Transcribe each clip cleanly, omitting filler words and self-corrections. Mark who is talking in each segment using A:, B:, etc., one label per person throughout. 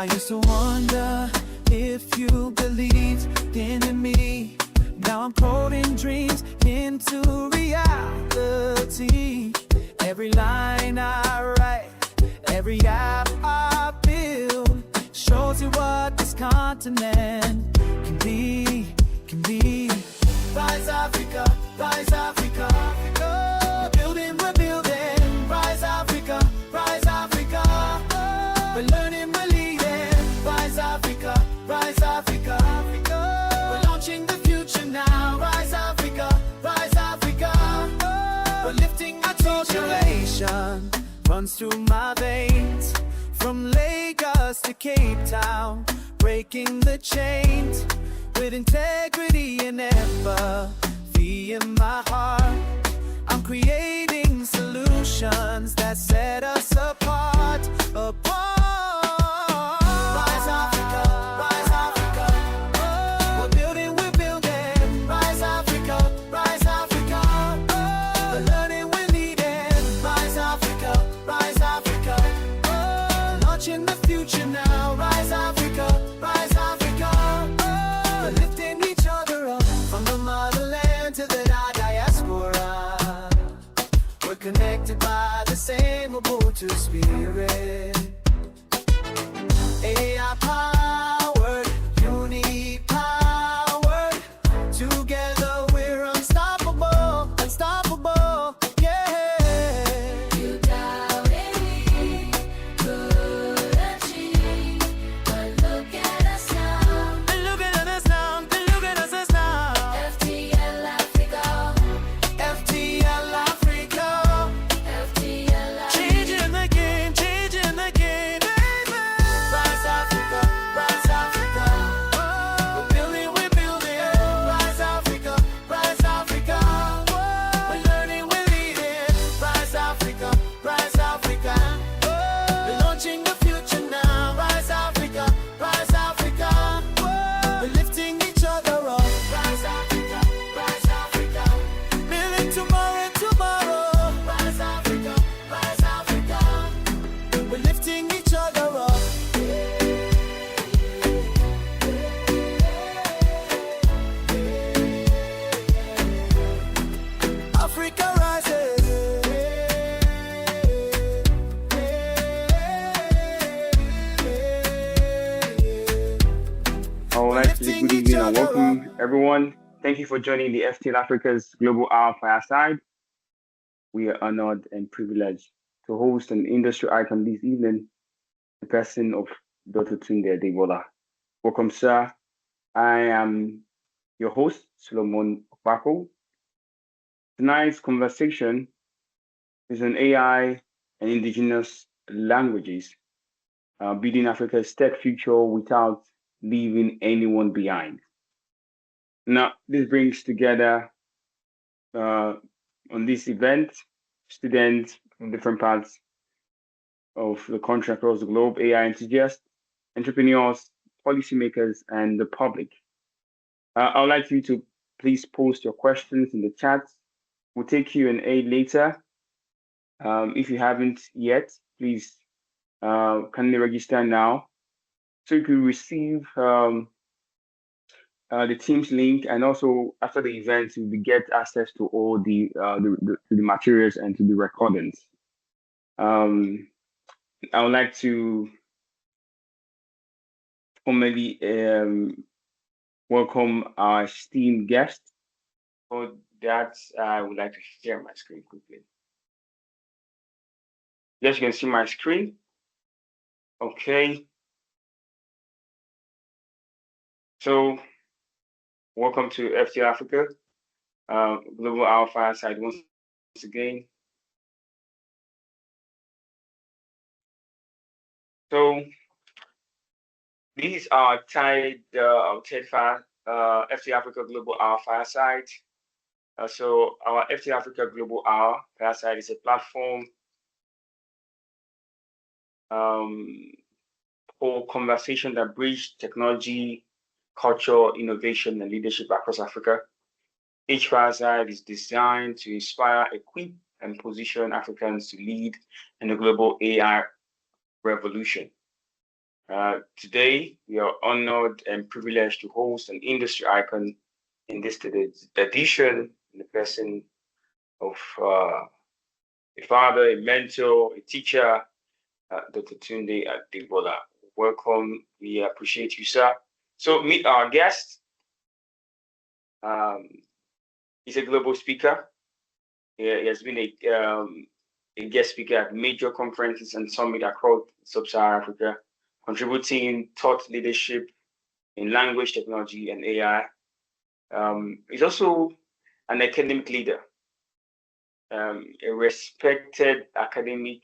A: I used to wonder if you believed in me. Now I'm coding dreams into reality. Every line I write, every app I build, shows you what this continent can be, can be. Rise Africa, rise Africa, Africa. We're building, rise Africa, rise Africa. We're learning, we're leading, rise Africa, rise Africa, Africa. We're launching the future now, rise Africa, rise Africa. We're lifting our circulation, runs through my veins, from Lagos to Cape Town, breaking the chains with integrity and empathy in my heart. I'm creating solutions that set us apart, apart. Rise Africa, rise Africa. We're building, rise Africa, rise Africa. We're learning, we're leading, rise Africa, rise Africa. Launching the future now, rise Africa, rise Africa. We're lifting each other up, from the motherland to the diaspora. We're connected by the same Ubuntu spirit. AI powered, unity powered. Together we're unstoppable, unstoppable, yeah.
B: You doubted we could achieve, but look at us now.
A: Look at us now, look at us now.
B: FTLAfrica,
A: FTLAfrica.
B: FTLAfrica.
A: Changing the game, baby. Rise Africa, rise Africa. We're building, rise Africa, rise Africa. We're learning, we're leading, rise Africa, rise Africa. We're launching the future now, rise Africa, rise Africa. We're lifting each other up, rise Africa, rise Africa. Building tomorrow, tomorrow, rise Africa, rise Africa. We're lifting each other up. Africa rises.
C: All right, good evening and welcome, everyone. Thank you for joining the FTLAfrica's Global Hour Fireside. We are honored and privileged to host an industry icon this evening, the person of Dr. Tunde Adegbola. Welcome, sir. I am your host, Solomon Okpako. Tonight's conversation is on AI and indigenous languages, building Africa's tech future without leaving anyone behind. Now, this brings together on this event students from different parts of the country across the globe, AI enthusiasts, entrepreneurs, policymakers, and the public. I would like you to please post your questions in the chat. We'll take Q&A later. If you haven't yet, please kindly register now, so you can receive the Teams link, and also after the event, you will get access to all the materials and to the recordings. I would like to formally welcome our esteemed guest. For that, I would like to share my screen quickly. Yes, you can see my screen. Okay. So, welcome to FTLAfrica, Global Hour Fireside once again. So, these are FTLAfrica Global Hour Fireside. So, our FTLAfrica Global Hour Fireside is a platform for conversation that bridge technology, culture, innovation, and leadership across Africa. Each Fireside is designed to inspire, equip, and position Africans to lead in the global AI revolution. Today, we are honored and privileged to host an industry icon in this edition, in the person of a father, a mentor, a teacher, Dr. Tunde Adegbola. Welcome. We appreciate you, sir. So, meet our guest. He's a global speaker. He has been a guest speaker at major conferences and summits across Sub-Saharan Africa, contributing thought leadership in language technology and AI. He's also an academic leader, a respected academic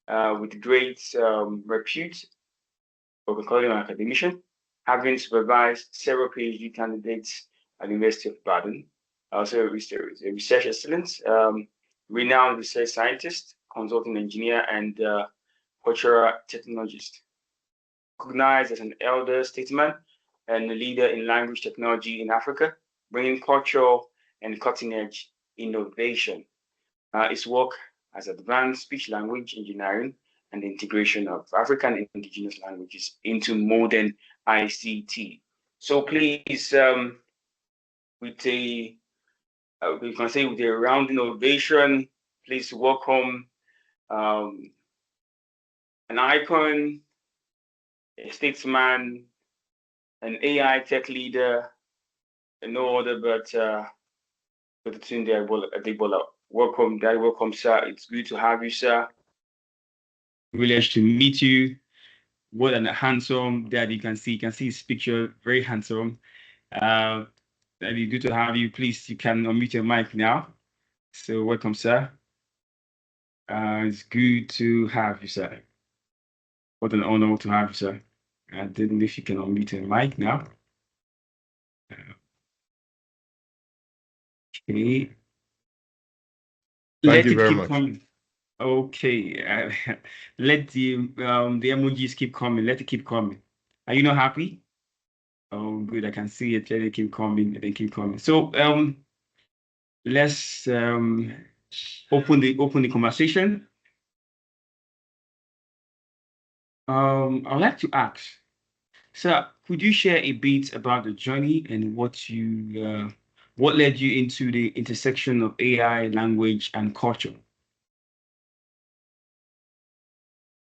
C: with great repute, but we call him an academician, having supervised several PhD candidates at the University of Baden, also a research excellence, renowned research scientist, consulting engineer, and cultural technologist. Recognized as an elder statesman and a leader in language technology in Africa, bringing cultural and cutting-edge innovation. His work as advanced speech language engineering and the integration of African and indigenous languages into modern ICT. So please, with a we can say with a round innovation, please welcome an icon, a statesman, an AI tech leader, and no other but Dr. Tunde Adegbola. Welcome, Dad. Welcome, sir. It's good to have you, sir. Privileged to meet you. What a handsome dad you can see. You can see his picture, very handsome. Daddy, good to have you. Please, you can unmute your mic now. So welcome, sir. It's good to have you, sir. What an honor to have you, sir. I didn't know if you can unmute your mic now. Okay.
D: Thank you very much.
C: Coming. Okay. Let the emojis keep coming. Let it keep coming. Are you not happy? Oh, good. I can see it. Let it keep coming. Let it keep coming. So let's open the conversation. I'd like to ask, sir, could you share a bit about the journey and what led you into the intersection of AI, language, and culture?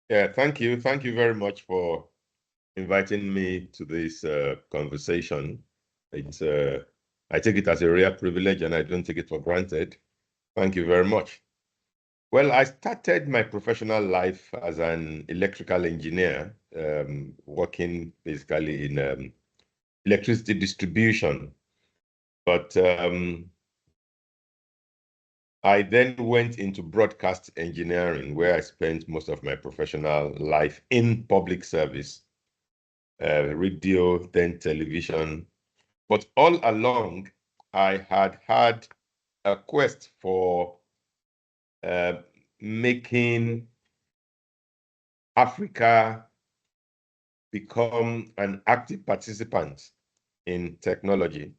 D: Yeah, thank you. Thank you very much for inviting me to this conversation. It's I take it as a rare privilege and I don't take it for granted. Thank you very much. Well, I started my professional life as an electrical engineer, working basically in electricity distribution. But I then went into broadcast engineering, where I spent most of my professional life in public service, radio, then television. But all along, I had a quest for making Africa become an active participant in technology.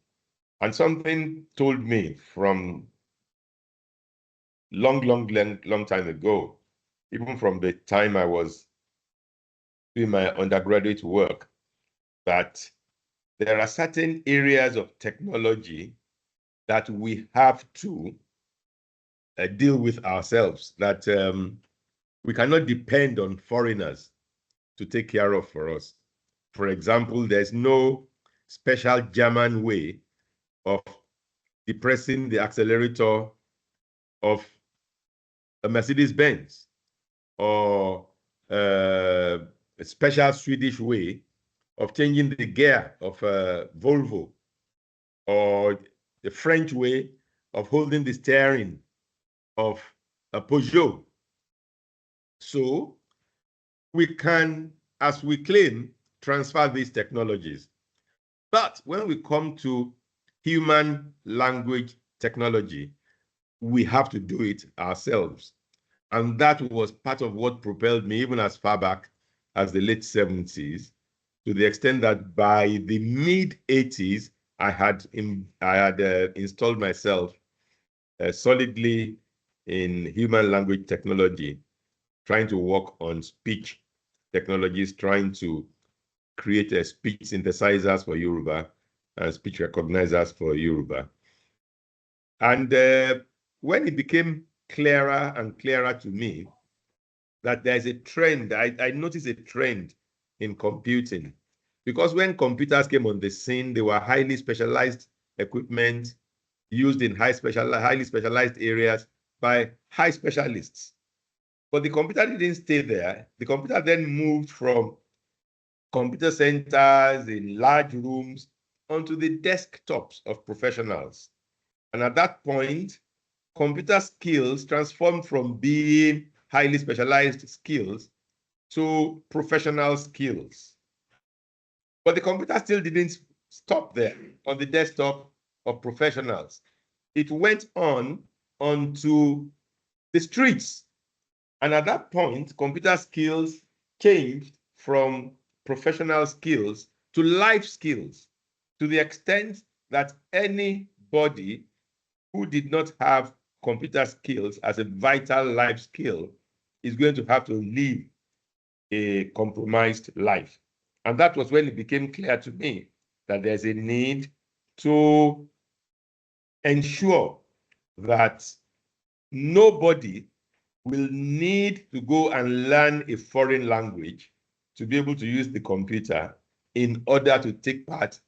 D: And something told me from long time ago, even from the time I was doing my undergraduate work, that there are certain areas of technology that we have to deal with ourselves, that we cannot depend on foreigners to take care of for us. For example, there's no special German way of depressing the accelerator of a Mercedes-Benz, or a special Swedish way of changing the gear of a Volvo, or the French way of holding the steering of a Peugeot. So we can, as we claim, transfer these technologies. But when we come to human language technology, we have to do it ourselves. And that was part of what propelled me, even as far back as the late 70s, to the extent that by the mid-80s, I had installed myself solidly in human language technology, trying to work on speech technologies trying to create a speech synthesizers for Yoruba and speech recognizers for Yoruba. And when it became clearer and clearer to me that there's a trend, I noticed a trend in computing. Because when computers came on the scene, they were highly specialized equipment used in highly specialized areas by high specialists. But the computer didn't stay there. The computer then moved from computer centers in large rooms onto the desktops of professionals. And at that point, computer skills transformed from being highly specialized skills to professional skills. But the computer still didn't stop there on the desktop of professionals. It went on onto the streets. And at that point, computer skills changed from professional skills to life skills, to the extent that anybody who did not have computer skills as a vital life skill is going to have to live a compromised life. And that was when it became clear to me that there's a need to ensure that nobody will need to go and learn a foreign language to be able to use the computer in order to take part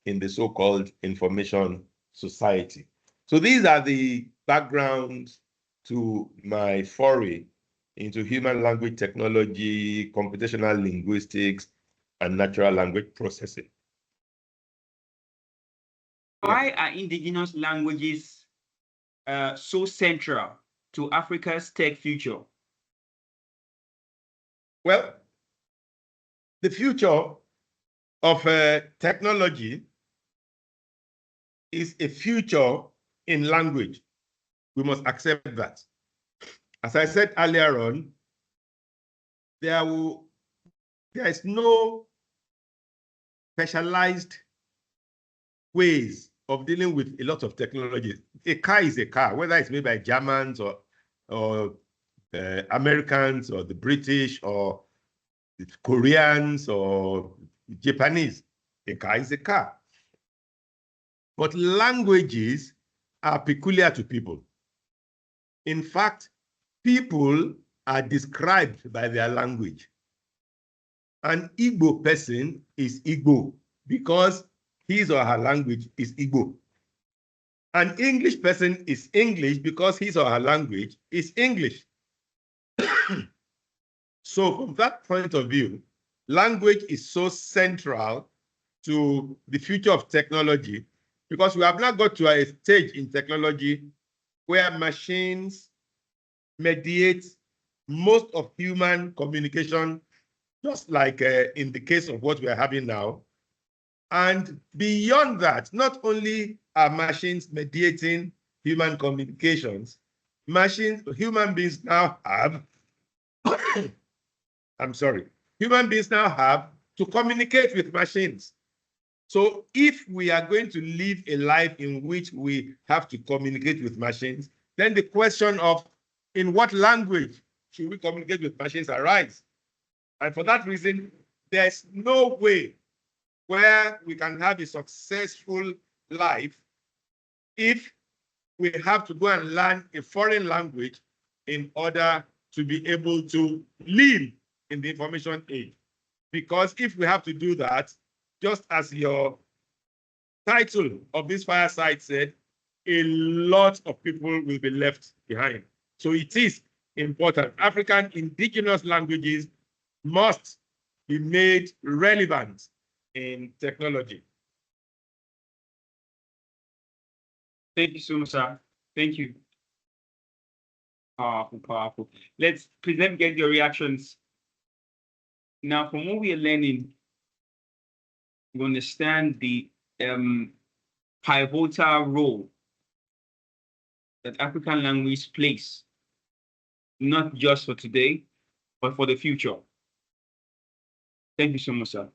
D: in the so-called information society. So these are the backgrounds to my foray into human language technology, computational linguistics, and natural language processing.
E: Why are indigenous languages so central to Africa's tech future?
D: Well, the future of technology is a future in language. We must accept that. As I said earlier on, there is no specialized ways of dealing with a lot of technologies. A car is a car, whether it's made by Germans or Americans or the British or the Koreans or Japanese. A car is a car. But languages are peculiar to people. In fact, people are described by their language. An Igbo person is Igbo because his or her language is Igbo. An English person is English because his or her language is English. So from that point of view, language is so central to the future of technology because we have now got to a stage in technology where machines mediate most of human communication, just like in the case of what we are having now. And beyond that, not only are machines mediating human communications, human beings now have, human beings now have to communicate with machines. So if we are going to live a life in which we have to communicate with machines, then the question of in what language should we communicate with machines arise? And for that reason, there's no way where we can have a successful life if we have to go and learn a foreign language in order to be able to live in the information age. Because if we have to do that, just as your title of this fireside said, a lot of people will be left behind. So it is important. African indigenous languages must be made relevant in technology.
E: Thank you so much, sir. Thank you. Powerful, powerful. Let me get your reactions. Now, from what we are learning, we understand the pivotal role that African language plays, not just for today, but for the future. Thank you so much, sir.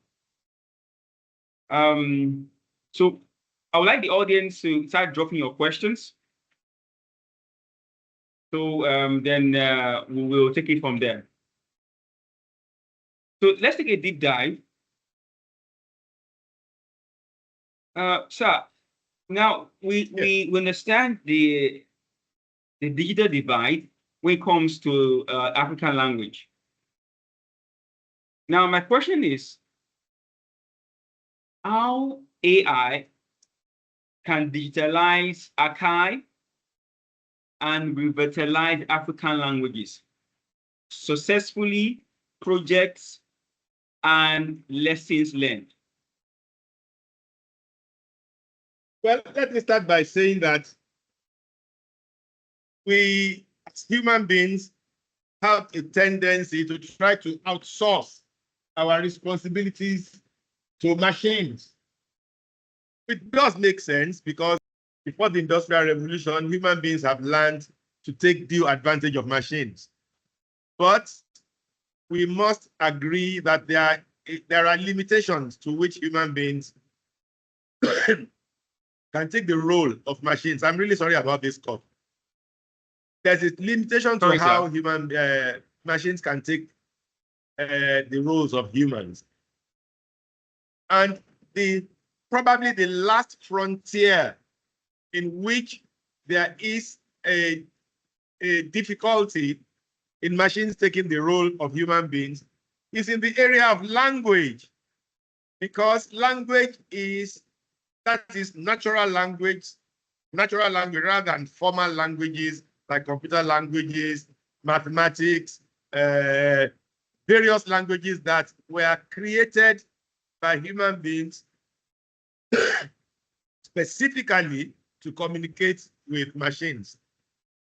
E: So I would like the audience to start dropping your questions. So then we will take it from there. So let's take a deep dive. Sir, now we understand the digital divide when it comes to African language. Now, my question is, how AI can digitalize archive and revitalize African languages successfully, projects and lessons learned?
D: Well, let me start by saying that we, as human beings, have a tendency to try to outsource our responsibilities to machines. It does make sense because before the Industrial Revolution, human beings have learned to take due advantage of machines. But we must agree that there are limitations to which human beings can take the role of machines. I'm really sorry about this cough. There's a limitation to how human machines can take the roles of humans. And probably the last frontier in which there is a difficulty in machines taking the role of human beings is in the area of language, because language is natural language rather than formal languages like computer languages, mathematics, various languages that were created by human beings specifically to communicate with machines.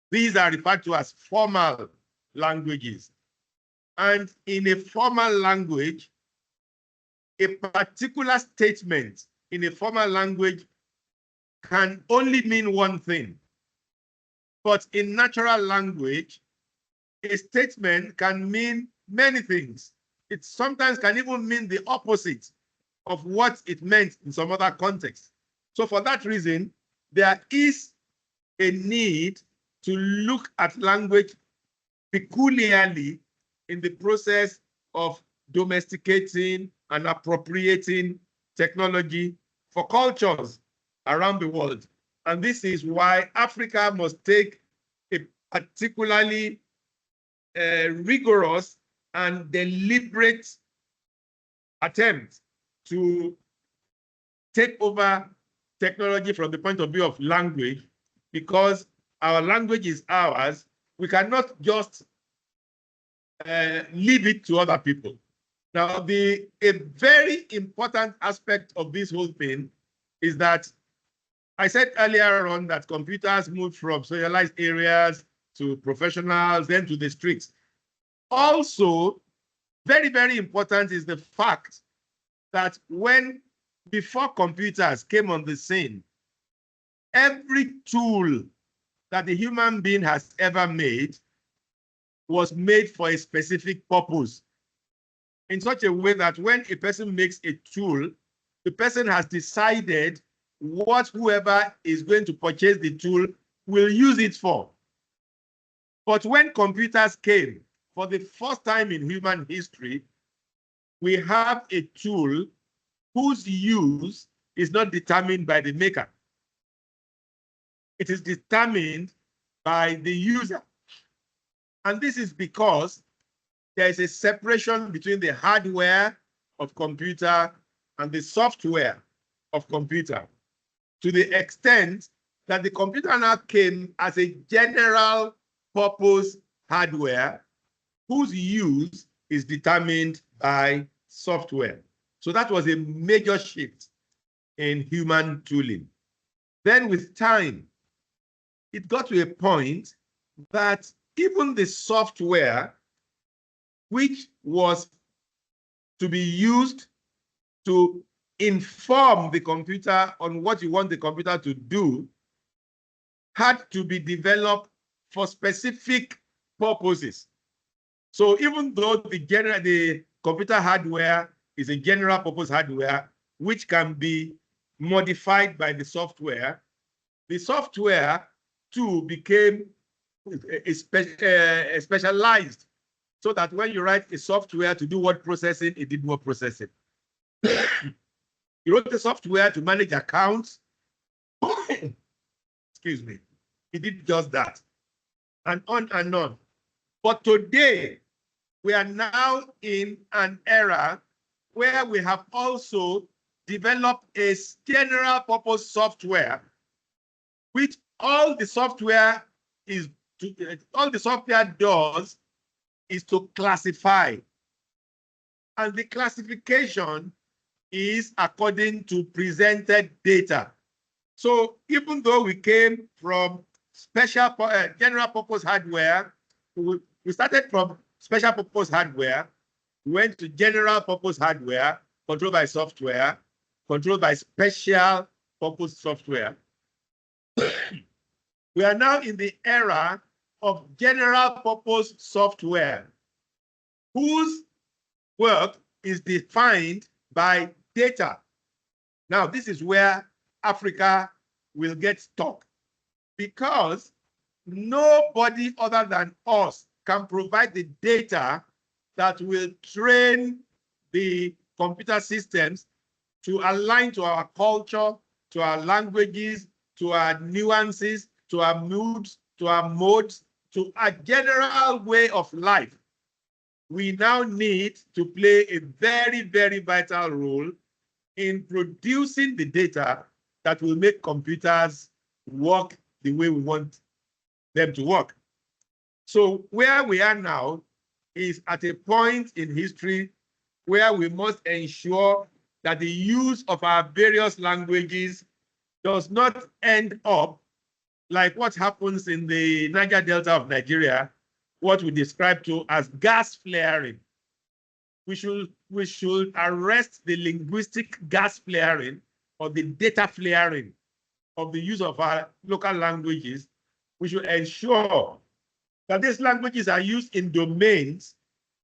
D: These are referred to as formal languages. And in a formal language, a particular statement in a formal language can only mean one thing. But in natural language, a statement can mean many things. It sometimes can even mean the opposite of what it meant in some other context. So for that reason, there is a need to look at language peculiarly in the process of domesticating and appropriating technology for cultures around the world. And this is why Africa must take a particularly rigorous and deliberate attempt to take over technology from the point of view of language, because our language is ours. We cannot just leave it to other people. Now, a very important aspect of this whole thing is that I said earlier on that computers moved from socialized areas to professionals, then to the streets. Also, very, very important is the fact that before computers came on the scene, every tool that the human being has ever made was made for a specific purpose, in such a way that when a person makes a tool, the person has decided what whoever is going to purchase the tool will use it for. But when computers came, for the first time in human history, we have a tool whose use is not determined by the maker. It is determined by the user. And this is because there is a separation between the hardware of computer and the software of computer, to the extent that the computer now came as a general purpose hardware whose use is determined by software. So that was a major shift in human tooling. Then with time, it got to a point that even the software, which was to be used to inform the computer on what you want the computer to do, had to be developed for specific purposes. So even though the computer hardware is a general purpose hardware, which can be modified by the software too became specialized so that when you write a software to do word processing, it did word processing. You wrote the software to manage accounts. Excuse me. It did just that. And on and on. But today, we are now in an era where we have also developed a general purpose software, which all the software does is to classify. And the classification is according to presented data. So even though we came from general purpose hardware, we started from special purpose hardware, we went to general purpose hardware, controlled by software, controlled by special purpose software. We are now in the era of general purpose software, whose work is defined by data. Now, this is where Africa will get stuck, because nobody other than us can provide the data that will train the computer systems to align to our culture, to our languages, to our nuances, to our moods, to our modes, to a general way of life. We now need to play a very, very vital role in producing the data that will make computers work the way we want them to work. So where we are now is at a point in history where we must ensure that the use of our various languages does not end up like what happens in the Niger Delta of Nigeria, what we describe to as gas flaring. We should arrest the linguistic gas flaring or the data flaring of the use of our local languages. We should ensure that these languages are used in domains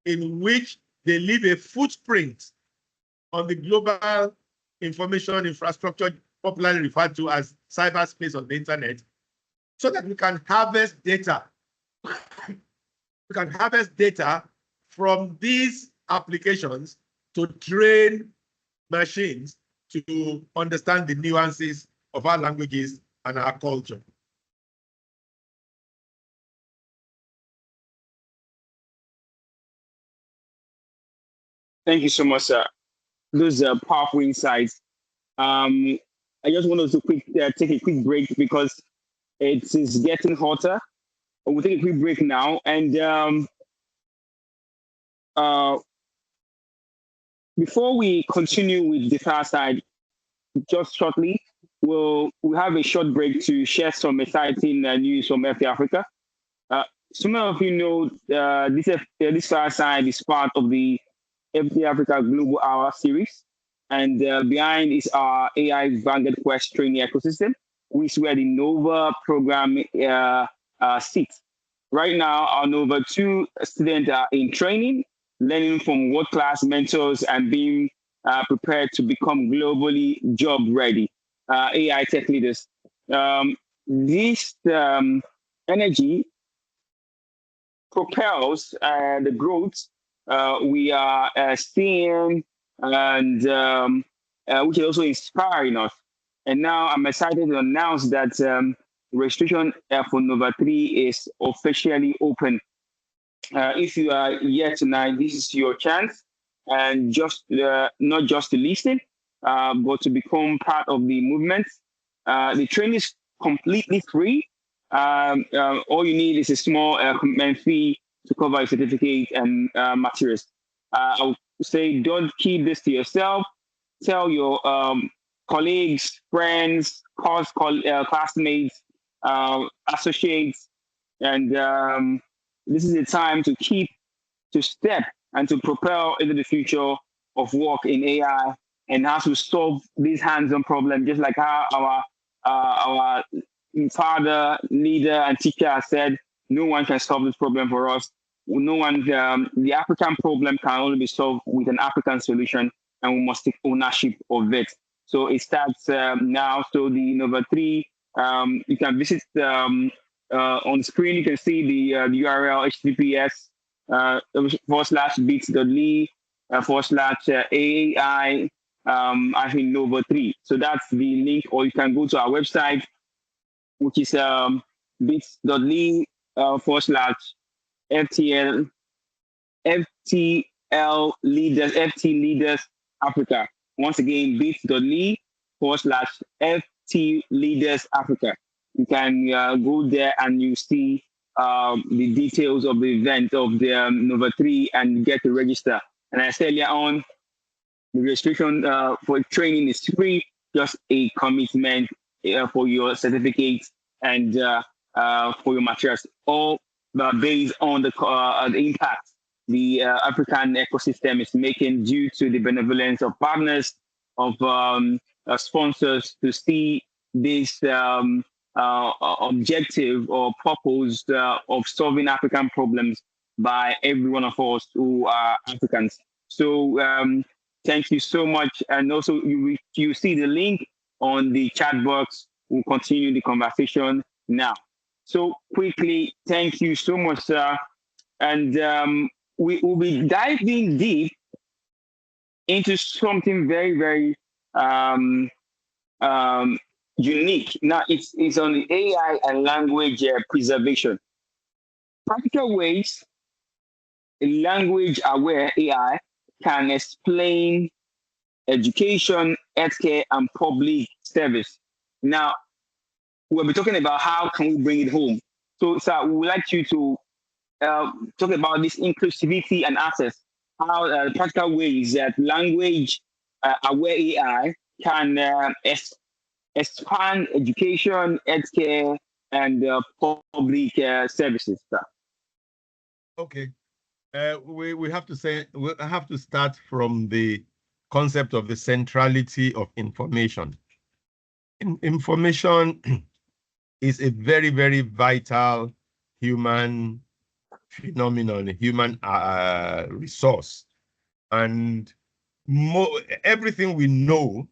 D: in which they leave a footprint on the global information infrastructure, popularly referred to as cyberspace on the internet, so that we can harvest data. We can harvest data from these applications to train machines to understand the nuances of our languages and our culture.
C: Thank you so much, sir. Those are powerful insights. I just wanted to take a quick break because it is getting hotter. We'll take a quick break now, and before we continue with the Fireside, just shortly, we'll have a short break to share some exciting news from FTLAfrica. Some of you know this Fireside is part of the FTLAfrica Global Hour series, and behind is our AI Vanguard Quest training ecosystem, which is where the Nova program sits. Right now, our Nova 2 students are in training, learning from world-class mentors and being prepared to become globally job-ready AI tech leaders. This energy propels the growth we are seeing, and which is also inspiring us. And now I'm excited to announce that registration for Nova 3 is officially open. If you are here tonight, this is your chance, and just not just to listen, but to become part of the movement. The training is completely free. All you need is a small commitment fee to cover your certificate and materials. I would say don't keep this to yourself. Tell your colleagues, friends, classmates, associates, and this is a time to step and to propel into the future of work in AI and how to solve these hands-on problems, just like how our father, leader, and teacher has said, no one can solve this problem for us. No one, the African problem can only be solved with an African solution, and we must take ownership of it. So it starts now. So the Nova 3, you can visit on the screen. You can see the URL, bit.ly /AAI I think Nova 3. So that's the link, or you can go to our website, which is bit.ly /FTL FT Leaders Africa. Once again, bit.ly /FT Leaders Africa. You can go there and you see the details of the event of the Nova 3 and get to register. And I said earlier on, the registration for training is free, just a commitment for your certificates and for your materials, all based on the impact the African ecosystem is making due to the benevolence of partners, of sponsors to see this objective or purpose of solving African problems by every one of us who are Africans. So thank you so much. And also you see the link on the chat box. We'll continue the conversation now. So quickly, thank you so much, sir. And we will be diving deep into something very, very unique. Now it's on the AI and language preservation. Practical ways language aware AI can explain education, healthcare, and public service. Now, we'll be talking about how can we bring it home. So, sir, we would like you to talk about this inclusivity and access, how practical ways that language aware AI can expand education, healthcare, and public services. Sir.
D: Okay. We have to say, we have to start from the concept of the centrality of information. Information is a very, very vital human phenomenon, a human resource. And everything we know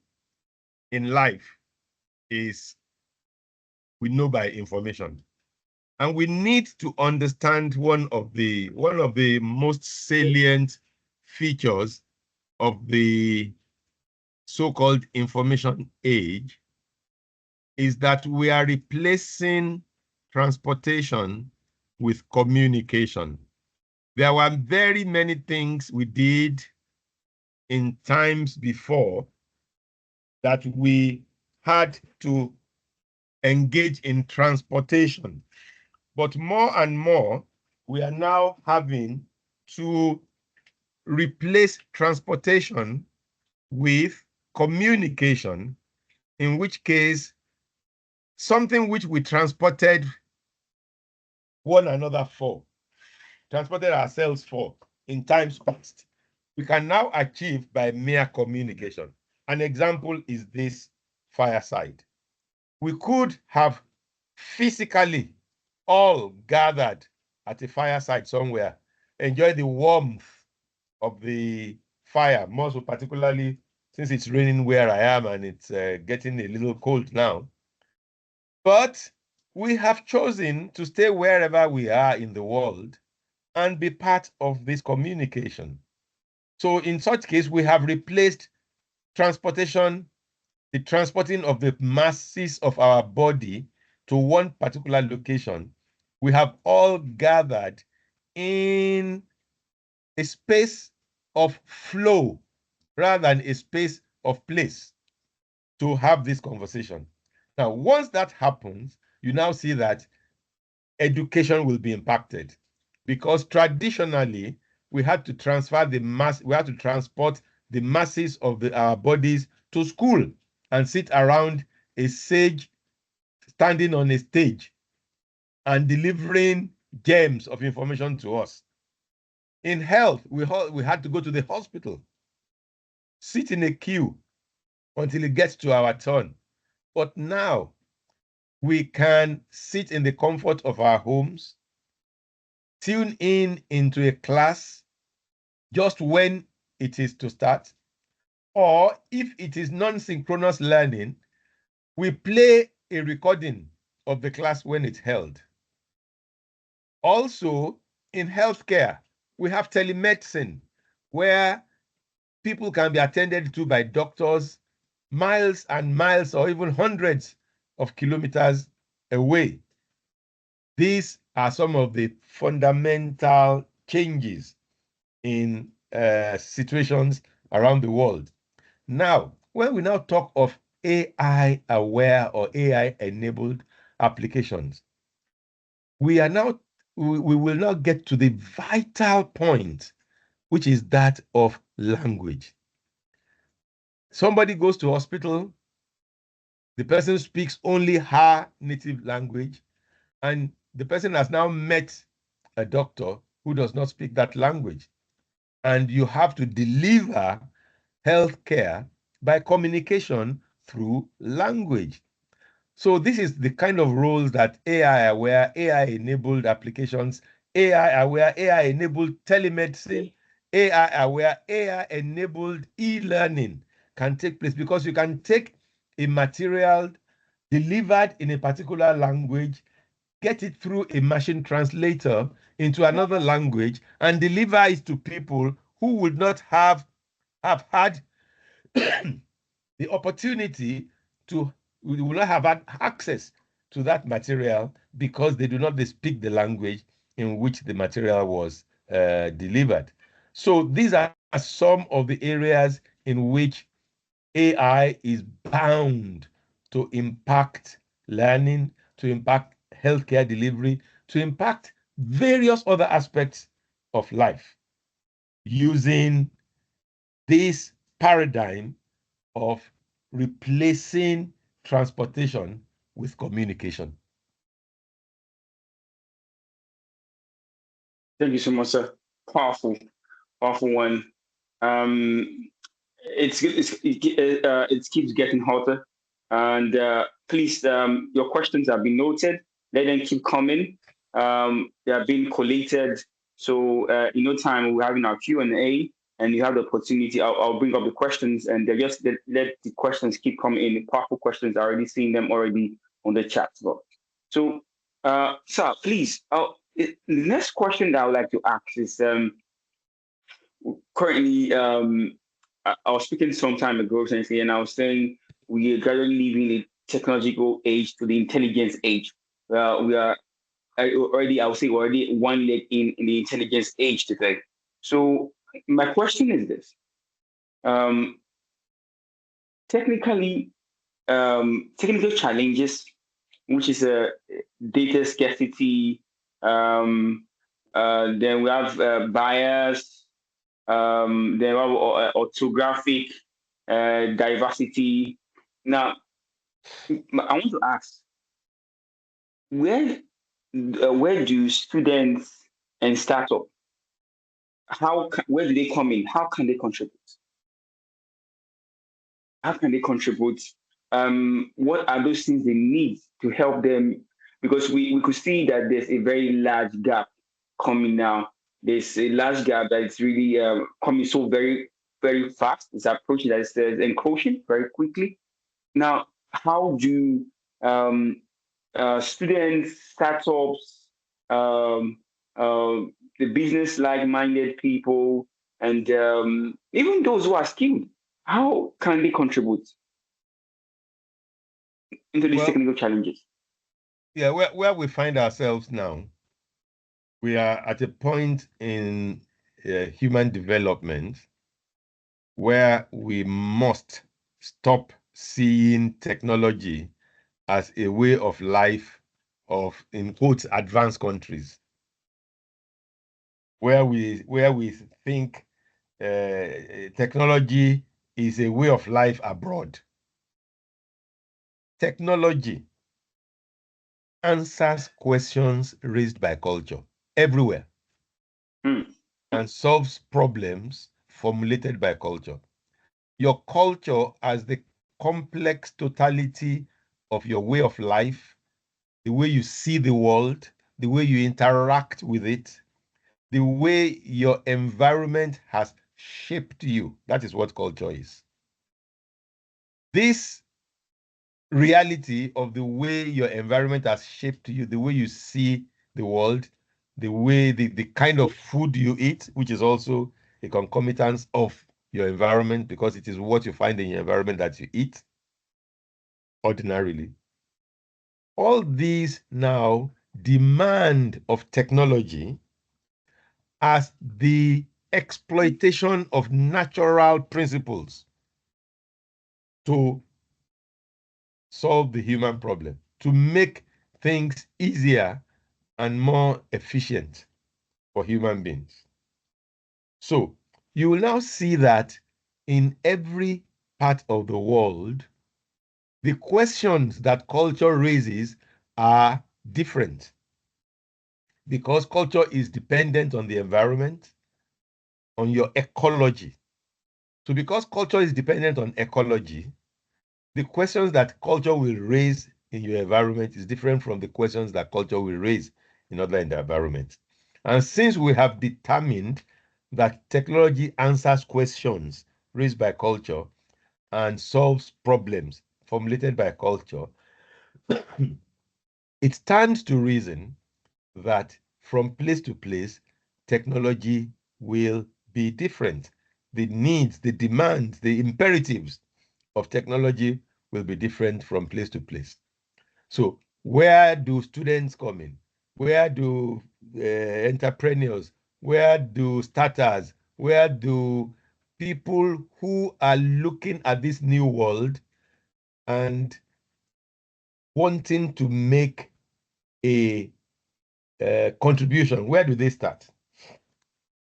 D: in life is we know by information. And we need to understand one of the most salient features of the so-called information age is that we are replacing transportation with communication. There were very many things we did in times before that we had to engage in transportation. But more and more, we are now having to replace transportation with communication, in which case something which we transported one another for, transported ourselves for in times past, we can now achieve by mere communication. An example is this Fireside. We could have physically all gathered at a fireside somewhere, enjoy the warmth of the fire, more so particularly since it's raining where I am and it's getting a little cold now. But we have chosen to stay wherever we are in the world and be part of this communication. So in such case, we have replaced transportation, the transporting of the masses of our body to one particular location. We have all gathered in a space of flow rather than a space of place to have this conversation. Now, once that happens, you now see that education will be impacted because traditionally we had to transfer the mass, we had to transport the masses of our bodies to school and sit around a sage standing on a stage and delivering gems of information to us. In health, we had to go to the hospital, sit in a queue until it gets to our turn. But now we can sit in the comfort of our homes, tune in into a class just when it is to start, or if it is non-synchronous learning, we play a recording of the class when it's held. Also, in healthcare, We have telemedicine, where people can be attended to by doctors miles and miles or even hundreds of kilometers away. These are some of the fundamental changes in situations around the world. Now, when we now talk of AI aware or AI enabled applications, we will now get to the vital point, which is that of language. Somebody goes to hospital, the person speaks only her native language, and the person has now met a doctor who does not speak that language. And you have to deliver healthcare by communication through language. So this is the kind of roles that AI-aware, AI-enabled applications, AI-aware, AI-enabled telemedicine, AI-aware, AI-enabled e-learning can take place, because you can take a material delivered in a particular language, get it through a machine translator into another language, and deliver it to people who would not have had the opportunity to, will not have had access to that material, because they do not speak the language in which the material was delivered. So these are some of the areas in which AI is bound to impact learning, to impact healthcare delivery, to impact various other aspects of life, using this paradigm of replacing transportation with communication.
C: Thank you so much, sir. Powerful, powerful one. It keeps getting hotter, and please, your questions have been noted. Let them keep coming. They are being collated. So in no time we're having our Q&A, and you have the opportunity. I'll bring up the questions, and just let the questions keep coming in. Powerful questions. I already seen them already on the chat box. So, sir, please. The next question that I would like to ask is, currently, I was speaking some time ago, essentially, and I was saying we are gradually leaving the technological age to the intelligence age. We are already, I would say, already one leg in the intelligence age today. So my question is this: technically, technical challenges, which is a data scarcity. Then we have bias. Then we have orthographic diversity. Now, I want to ask, where do students and startups, where do they come in? How can they contribute? How can they contribute? What are those things they need to help them? Because we could see that there's a very large gap coming now. There's a large gap that is really coming so very, very fast. It's approaching that it's encroaching very quickly. Now, how do students, startups, the business like-minded people, and even those who are skilled, how can they contribute into these technical challenges?
D: Yeah, where we find ourselves now, we are at a point in human development where we must stop seeing technology as a way of life of, in quotes, advanced countries, where we think technology is a way of life abroad. Technology answers questions raised by culture everywhere and solves problems formulated by culture. Your culture as the complex totality of your way of life, the way you see the world, the way you interact with it, the way your environment has shaped you. That is what culture is. This reality of the way your environment has shaped you, the way you see the world, the way, the kind of food you eat, which is also a concomitant of your environment, because it is what you find in your environment that you eat ordinarily. All these now demand of technology as the exploitation of natural principles to solve the human problem, to make things easier and more efficient for human beings. So you will now see that in every part of the world, the questions that culture raises are different, because culture is dependent on the environment, on your ecology. So because culture is dependent on ecology, the questions that culture will raise in your environment is different from the questions that culture will raise in other environments. And since we have determined that technology answers questions raised by culture and solves problems formulated by culture, it stands to reason that from place to place, technology will be different. The needs, the demands, the imperatives of technology will be different from place to place. So where do students come in? Where do entrepreneurs, where do starters, where do people who are looking at this new world and wanting to make a contribution, where do they start?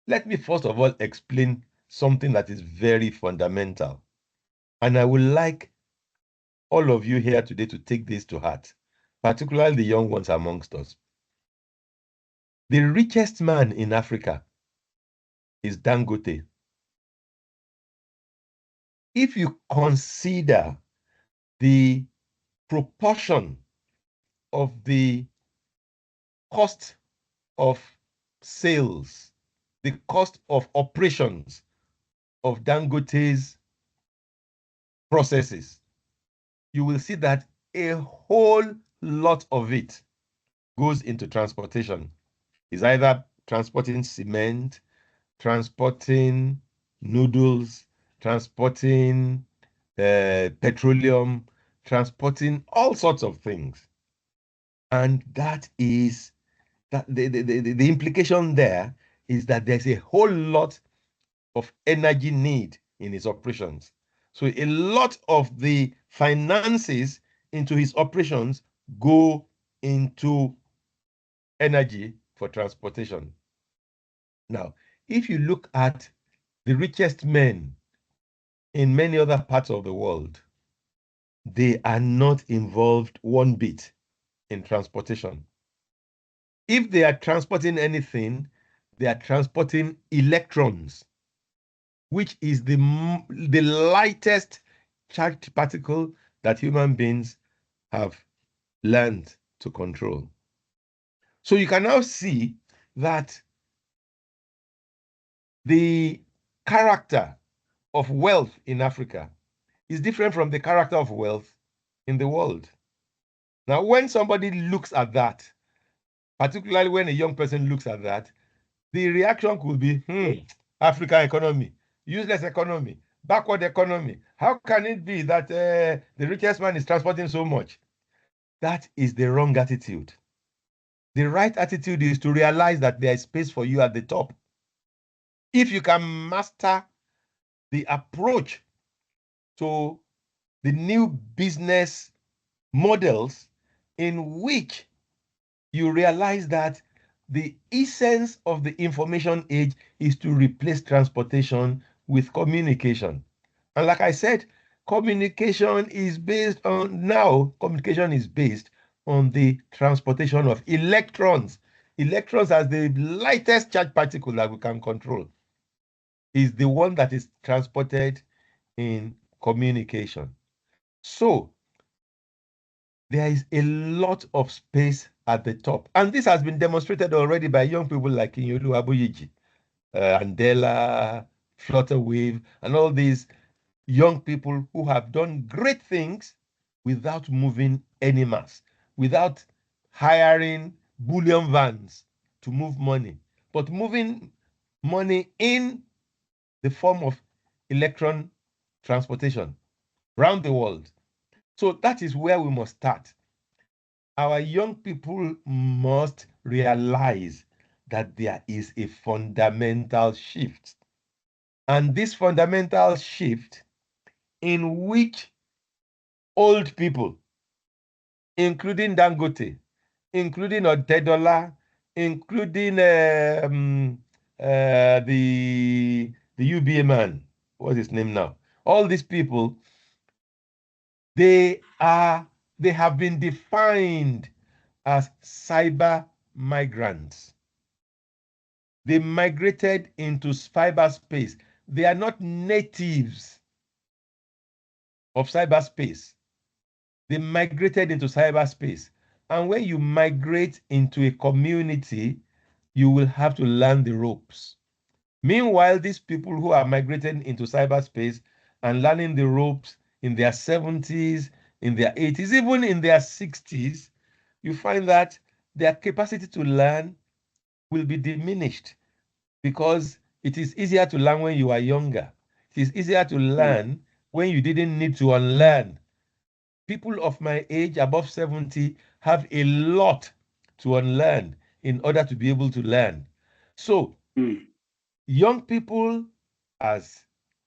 D: Let me first of all explain something that is very fundamental. And I would like all of you here today to take this to heart, particularly the young ones amongst us. The richest man in Africa is Dangote. If you consider the proportion of the cost of sales, the cost of operations of Dangote's processes, you will see that a whole lot of it goes into transportation. It's either transporting cement, transporting noodles, transporting petroleum, transporting all sorts of things. And that is that the implication there is that there's a whole lot of energy need in his operations. So a lot of the finances into his operations go into energy for transportation. Now, if you look at the richest men in many other parts of the world, they are not involved one bit in transportation. If they are transporting anything, they are transporting electrons, which is the lightest charged particle that human beings have learned to control. So you can now see that the character of wealth in Africa is different from the character of wealth in the world. Now, when somebody looks at that, particularly when a young person looks at that, the reaction could be, African economy, useless economy, backward economy. How can it be that the richest man is transporting so much? That is the wrong attitude. The right attitude is to realize that there is space for you at the top. If you can master the approach to the new business models in which you realize that the essence of the information age is to replace transportation with communication. And like I said, communication is based on the transportation of electrons. Electrons as the lightest charged particle that we can control is the one that is transported in communication. So there is a lot of space at the top. And this has been demonstrated already by young people like Inyolu Abuyiji, Andela, Flutterwave, and all these young people who have done great things without moving any mass, without hiring bullion vans to move money, but moving money in the form of electron transportation around the world. So that is where we must start. Our young people must realize that there is a fundamental shift. And this fundamental shift in which old people, including Dangote, including Otedola, including the UBA man, what's his name now? All these people, they have been defined as cyber migrants. They migrated into cyberspace. They are not natives of cyberspace. They migrated into cyberspace. And when you migrate into a community, you will have to learn the ropes. Meanwhile, these people who are migrating into cyberspace and learning the ropes in their 70s, in their 80s, even in their 60s, you find that their capacity to learn will be diminished because it is easier to learn when you are younger. It is easier to learn when you didn't need to unlearn. People of my age, above 70, have a lot to unlearn in order to be able to learn. So, young people, as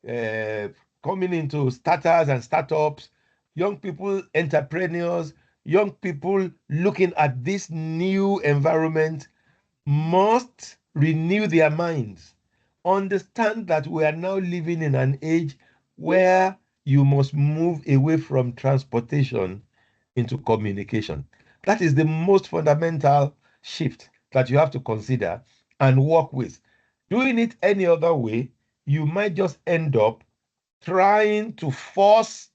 D: coming into starters and startups, young people, entrepreneurs, young people looking at this new environment must renew their minds. Understand that we are now living in an age where you must move away from transportation into communication. That is the most fundamental shift that you have to consider and work with. Doing it any other way, you might just end up trying to force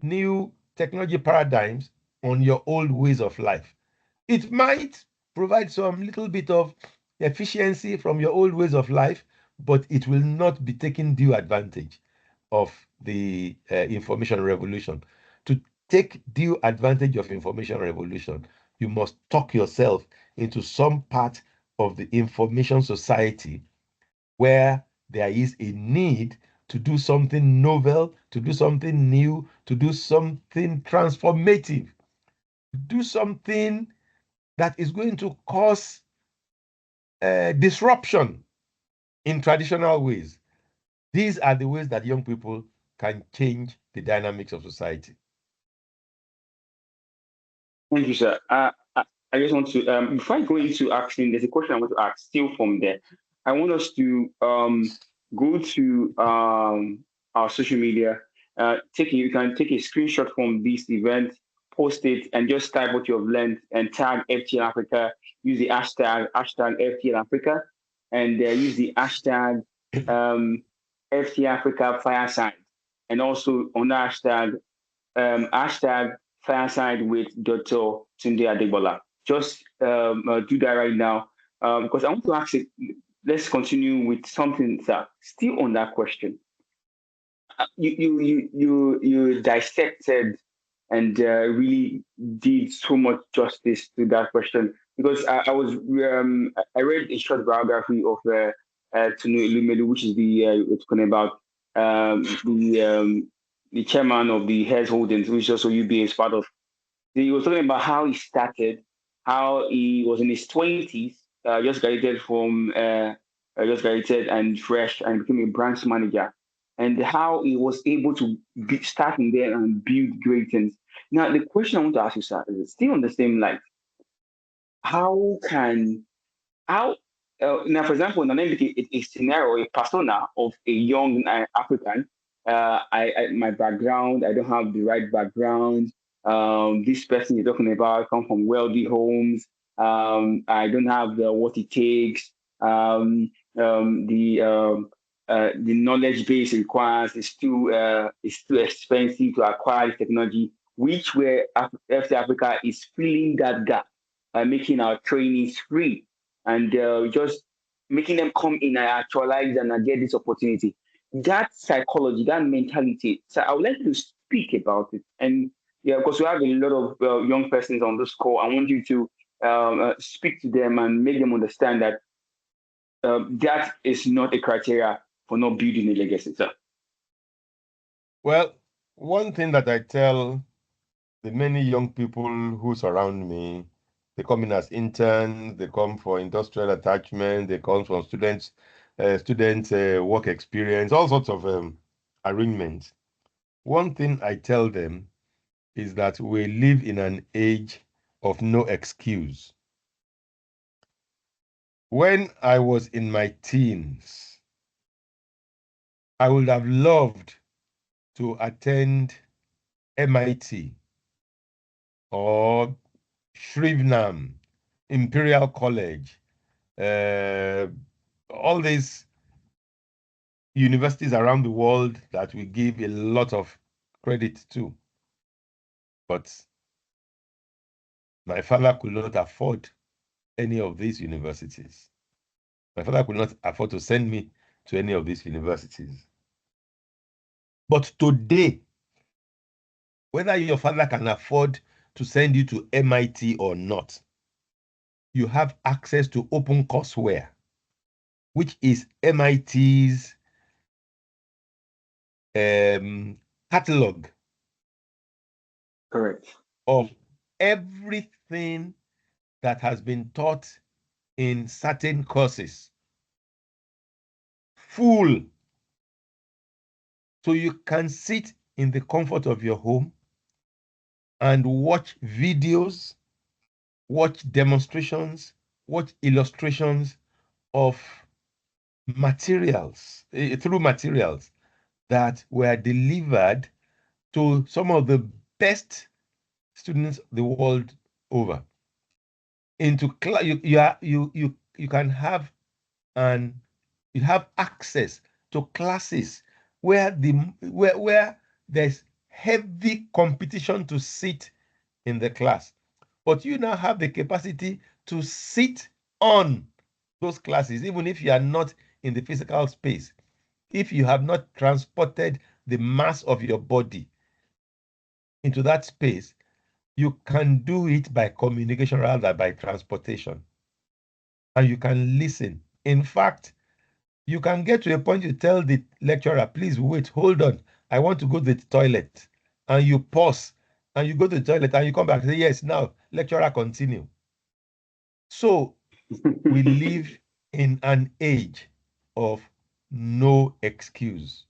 D: new technology paradigms on your old ways of life. It might provide some little bit of efficiency from your old ways of life, but it will not be taking due advantage of the information revolution. To take due advantage of information revolution, you must talk yourself into some part of the information society where there is a need to do something novel, to do something new, to do something transformative, to do something that is going to cause disruption in traditional ways. These are the ways that young people can change the dynamics of society.
C: Thank you, sir. I just want to, before I go into asking, there's a question I want to ask still from there. I want us to go to our social media. You can take a screenshot from this event, post it, and just type what you have learned and tag FTLAfrica. Use the hashtag FTLAfrica, and use the hashtag FTLAfrica Fireside, and also on the hashtag Fireside with Dr. Tunde Adegbola. Just do that right now because I want to ask it. Let's continue with something that still on that question. You dissected and really did so much justice to that question because I read a short biography of Tunde, which is what's talking about the chairman of the Heads Holdings, which also UBA is part of. He was talking about how he started, how he was in his 20s, just graduated and fresh and became a branch manager, and how he was able to start in there and build great things. Now, the question I want to ask you, sir, is still on the same line. How now, for example, let me take a scenario, a persona of a young African. My background, I don't have the right background. This person you're talking about come from wealthy homes. I don't have what it takes. The knowledge base requires is too expensive to acquire technology, which where Africa is filling that gap by making our trainees free and just making them come in and actualize and get this opportunity. That psychology, that mentality. So I would like to speak about it. And yeah, because we have a lot of young persons on this call, I want you to speak to them and make them understand that that is not a criteria for not building a legacy, sir?
D: Well, one thing that I tell the many young people who surround me, they come in as interns, they come for industrial attachment, they come from students, work experience, all sorts of arrangements. One thing I tell them is that we live in an age of no excuse. When I was in my teens, I would have loved to attend MIT or Shrivnam, Imperial College, all these universities around the world that we give a lot of credit to. But my father could not afford any of these universities. My father could not afford to send me to any of these universities. But today, whether your father can afford to send you to MIT or not, you have access to OpenCourseware, which is MIT's catalog
C: Correct.
D: of everything that has been taught in certain courses. Full. So you can sit in the comfort of your home and watch videos, watch demonstrations, watch illustrations of materials, through materials that were delivered to some of the best students the world over. Into class, you can have you have access to classes where there's heavy competition to sit in the class, but you now have the capacity to sit on those classes, even if you are not in the physical space. If you have not transported the mass of your body into that space, you can do it by communication rather than by transportation. And you can listen. In fact, you can get to a point you tell the lecturer, please wait, hold on, I want to go to the toilet. And you pause and you go to the toilet and you come back and say, yes, now, lecturer, continue. So we live in an age of no excuse.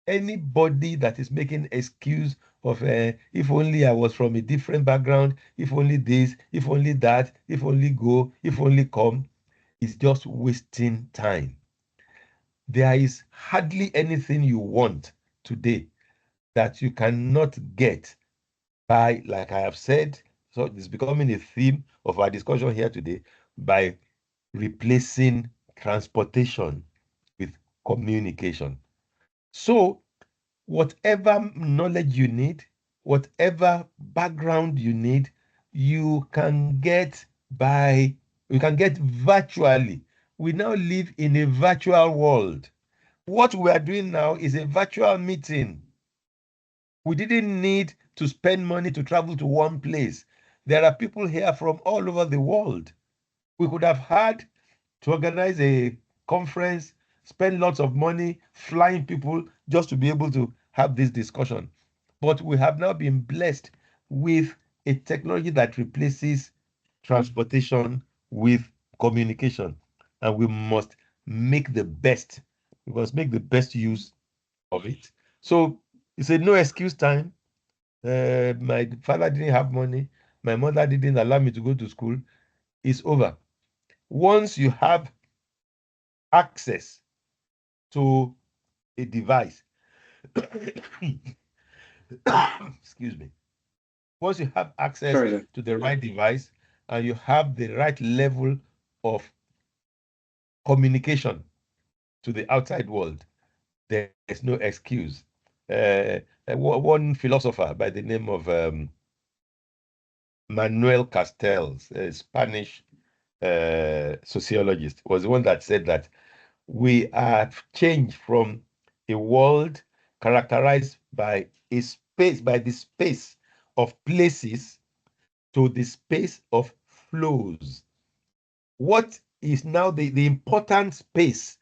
D: Anybody that is making excuse of if only I was from a different background, if only this, if only that, if only go, if only come, is just wasting time. There is hardly anything you want today that you cannot get by, like I have said, so it's becoming a theme of our discussion here today, by replacing transportation with communication. So whatever knowledge you need, whatever background you need, you can get virtually. We now live in a virtual world. What we are doing now is a virtual meeting. We didn't need to spend money to travel to one place. There are people here from all over the world. We could have had to organize a conference, spend lots of money flying people just to be able to have this discussion. But we have now been blessed with a technology that replaces transportation with communication. And we must make the best. We must make the best use of it. So it's a no excuse time. My father didn't have money. My mother didn't allow me to go to school. It's over. Once you have access to a device, excuse me, once you have access to the right device and you have the right level of communication to the outside world, there is no excuse. One philosopher by the name of Manuel Castells, a Spanish sociologist, was the one that said that we have changed from a world characterized by the space of places to the space of flows. What is now the important space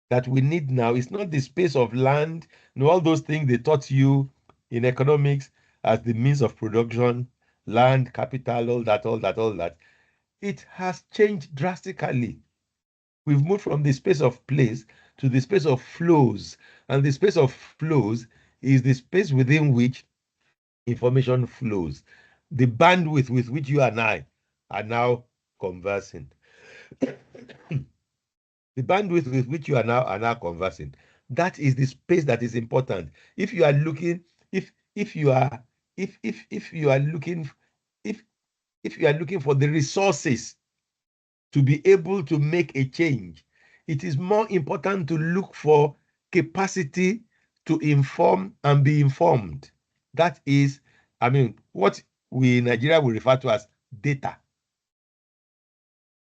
D: that we need now is not the space of land, all those things they taught you in economics as the means of production, land, capital, all that. It has changed drastically. We've moved from the space of place to the space of flows. And the space of flows is the space within which information flows. The bandwidth with which you and I are now conversing. The bandwidth with which you are now conversing. That is the space that is important. If you are looking, if you are looking, if you are looking for the resources to be able to make a change, it is more important to look for capacity to inform and be informed. That is, what we in Nigeria will refer to as data.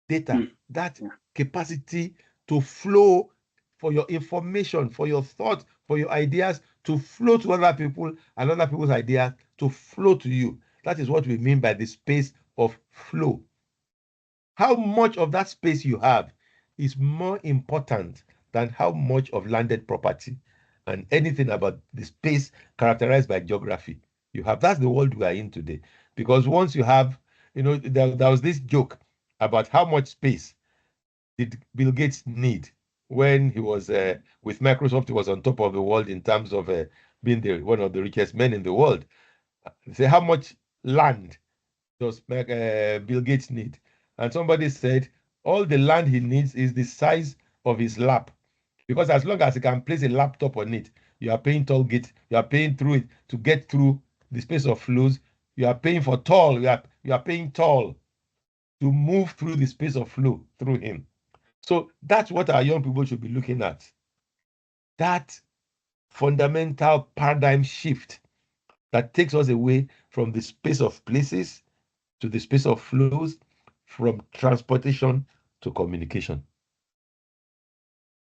D: That capacity to flow for your information, for your thoughts, for your ideas to flow to other people and other people's ideas to flow to you. That is what we mean by the space of flow. How much of that space you have is more important than how much of landed property and anything about the space characterized by geography you have. That's the world we are in today. Because once you have, there was this joke about how much space did Bill Gates need when he was with Microsoft. He was on top of the world in terms of being one of the richest men in the world. They say, how much land does Bill Gates need? And somebody said, all the land he needs is the size of his lap. Because as long as he can place a laptop on it, you are paying toll gate, you are paying through it to get through the space of flows, you are paying for toll, you are paying toll to move through the space of flow through him. So that's what our young people should be looking at. That fundamental paradigm shift that takes us away from the space of places to the space of flows, from transportation to communication.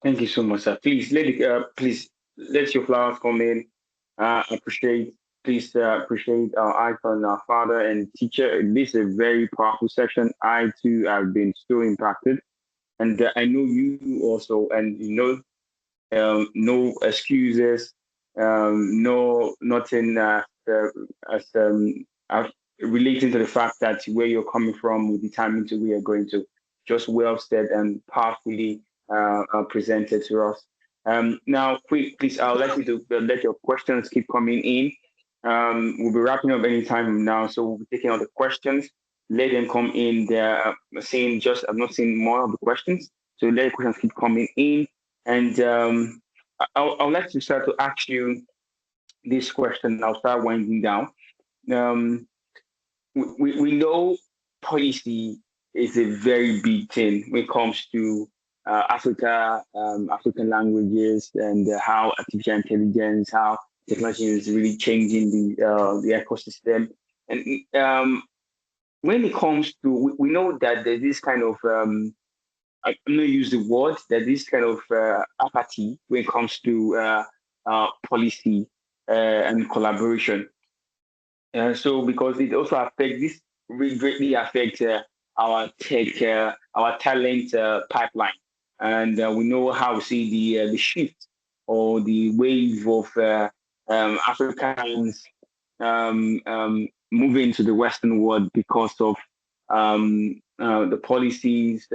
C: Thank you so much, sir. Please let your flowers come in. Appreciate our icon, our father and teacher. This is a very powerful section. I too have been so impacted, and I know you also. And no excuses, nothing relating to the fact that where you're coming from will determine to where you're going to. Just well said and powerfully presented to us. Now, please, I'll let you to let your questions keep coming in. We'll be wrapping up any time from now, so we'll be taking all the questions. Let them come in. I've not seen more of the questions, so let the questions keep coming in. And I'll let you start to ask you this question. I'll start winding down. We know policy is a very big thing when it comes to Africa, African languages, and how artificial intelligence, how technology is really changing the ecosystem. And when it comes to, we know that there's this kind of, I'm going to use the word, that this kind of apathy when it comes to policy and collaboration. So because it also affects this, really greatly affects our tech, our talent pipeline, and we know how we see the shift or the wave of Africans moving to the Western world because of the policies.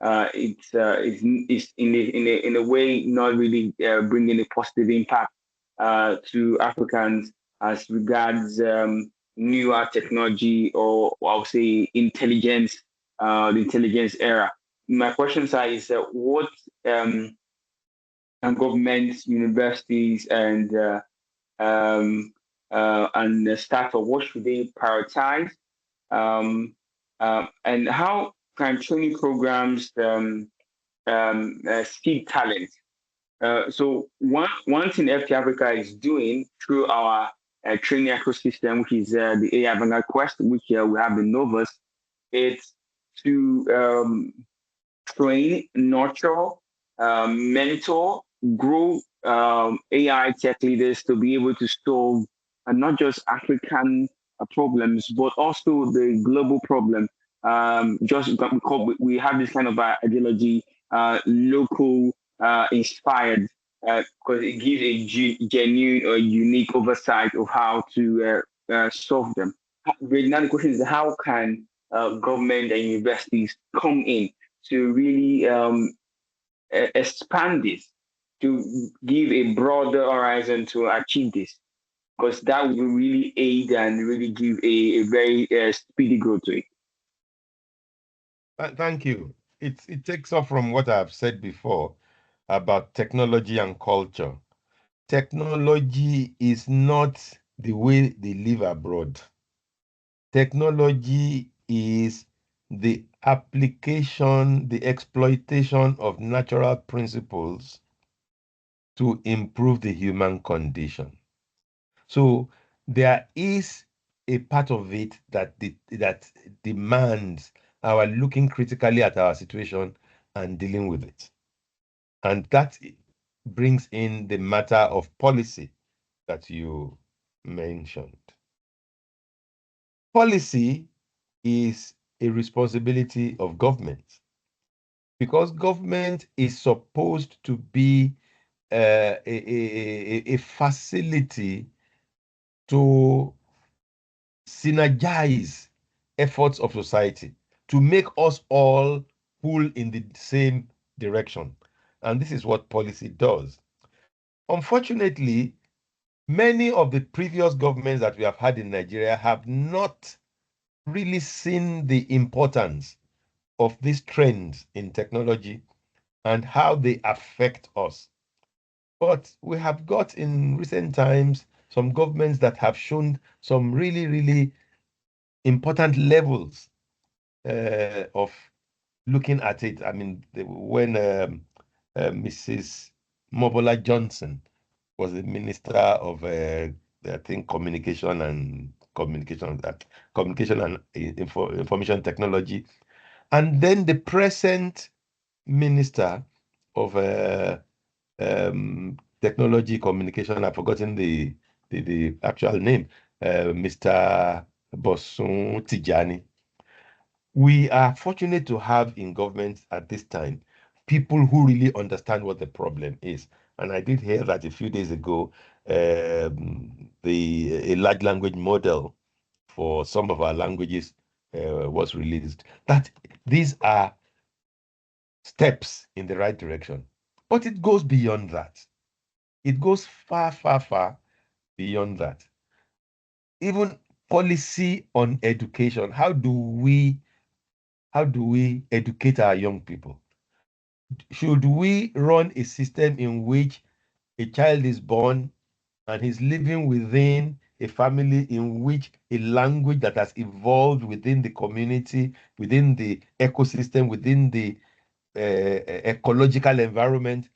C: It's in a way not really bringing a positive impact to Africans as regards newer technology, or I'll say intelligence, the intelligence era. My question, sir, is what governments, universities, and staff, what should they prioritize, and how can training programs seed talent? So one thing FTLAfrica is doing through our training ecosystem, which is the AI Vanguard Quest, which we have the Novus, it's to train, nurture, mentor, grow AI tech leaders to be able to solve not just African problems, but also the global problem just we have this kind of ideology, local inspired, because it gives a genuine or unique oversight of how to solve them. Now the question is, how can government and universities come in to really expand this, to give a broader horizon to achieve this? Because that will really aid and really give a very speedy growth to it.
D: Thank you. It takes off from what I've said before about technology and culture. Technology is not the way they live abroad. Technology is the application, the exploitation of natural principles to improve the human condition. So there is a part of it that that demands our looking critically at our situation and dealing with it. And that brings in the matter of policy that you mentioned. Policy is a responsibility of government, because government is supposed to be a facility to synergize efforts of society, to make us all pull in the same direction. And this is what policy does. Unfortunately, many of the previous governments that we have had in Nigeria have not really seen the importance of these trends in technology and how they affect us. But we have got in recent times some governments that have shown some really, really important levels of looking at it. I mean, when Mrs. Mobola Johnson was the Minister of, I think, Communication and Information Technology, and then the present Minister of Technology, Communication, I've forgotten the actual name, Mr. Bosun Tijani. We are fortunate to have in government at this time people who really understand what the problem is. And I did hear that a few days ago, a large language model for some of our languages was released. That these are steps in the right direction. But it goes beyond that. It goes far, far, far beyond that. Even policy on education. How do we educate our young people? Should we run a system in which a child is born and he's living within a family in which a language that has evolved within the community, within the ecosystem, within the ecological environment,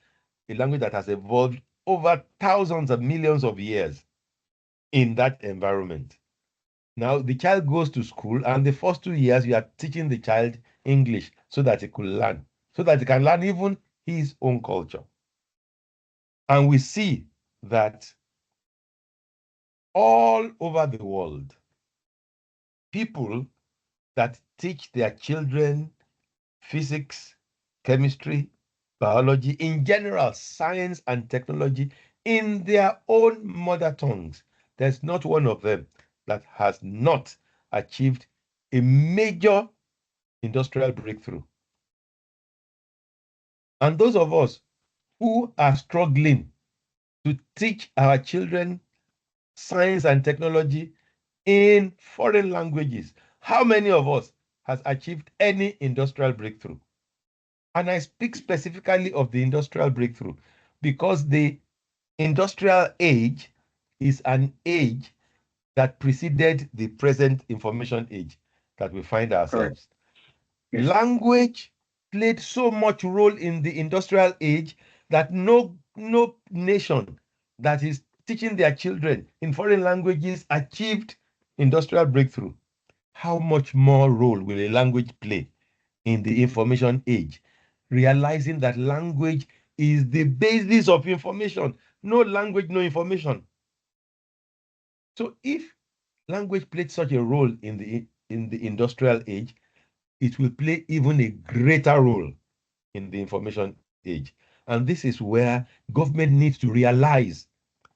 D: a language that has evolved over thousands of millions of years in that environment? Now, the child goes to school, and the first 2 years, you are teaching the child English so that he could learn, so that he can learn even his own culture. And we see that all over the world, people that teach their children physics, chemistry, biology, in general, science and technology, in their own mother tongues, there's not one of them that has not achieved a major industrial breakthrough. And those of us who are struggling to teach our children science and technology in foreign languages, how many of us has achieved any industrial breakthrough? And I speak specifically of the industrial breakthrough because the industrial age is an age that preceded the present information age that we find ourselves. Yes. Language played so much role in the industrial age that no nation that is teaching their children in foreign languages achieved industrial breakthrough. How much more role will a language play in the information age? Realizing that language is the basis of information. No language, no information. So if language played such a role in the industrial age, it will play even a greater role in the information age. And this is where government needs to realize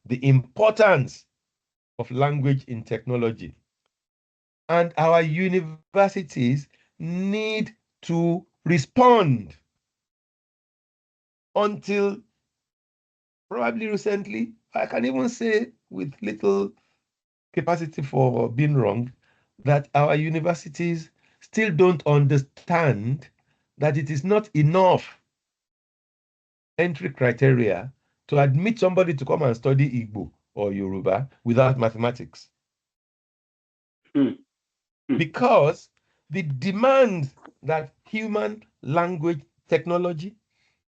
D: the importance of language in technology. And our universities need to respond. Until probably recently, I can even say with little capacity for being wrong, that our universities still don't understand that it is not enough entry criteria to admit somebody to come and study Igbo or Yoruba without mathematics. Because the demand that human language technology,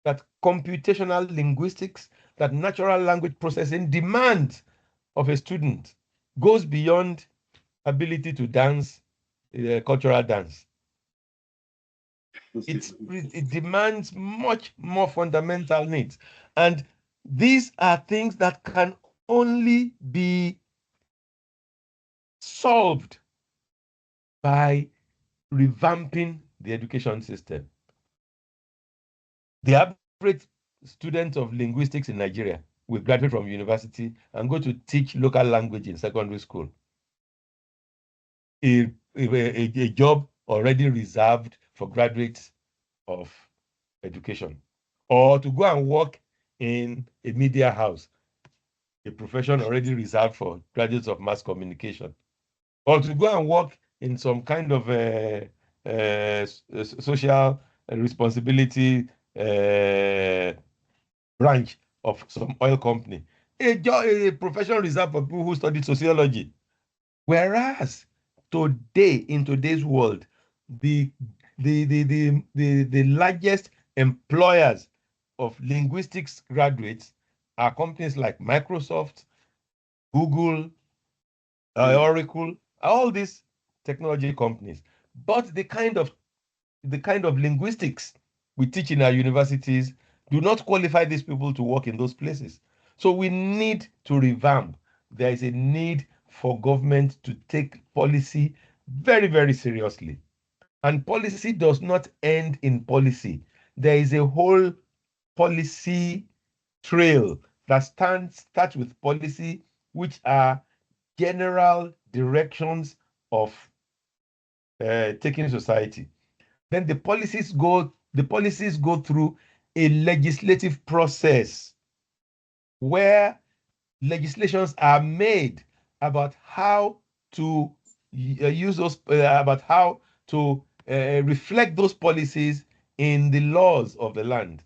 D: that computational linguistics, that natural language processing demands of a student goes beyond ability to dance, cultural dance. It demands much more fundamental needs. And these are things that can only be solved by revamping the education system. The average student of linguistics in Nigeria will graduate from university and go to teach local language in secondary school. A job already reserved for graduates of education, or to go and work in a media house, a profession already reserved for graduates of mass communication, or to go and work in some kind of social responsibility branch of some oil company, a profession reserved for people who studied sociology. Whereas today, in today's world, the largest employers of linguistics graduates are companies like Microsoft, Google, Oracle, all these technology companies. But the kind of linguistics we teach in our universities do not qualify these people to work in those places. So we need to revamp. There is a need for government to take policy very, very seriously. And policy does not end in policy. There is a whole policy trail that starts with policy, which are general directions of taking society. Then the policies go through a legislative process where legislations are made about how to use those, about how to reflect those policies in the laws of the land.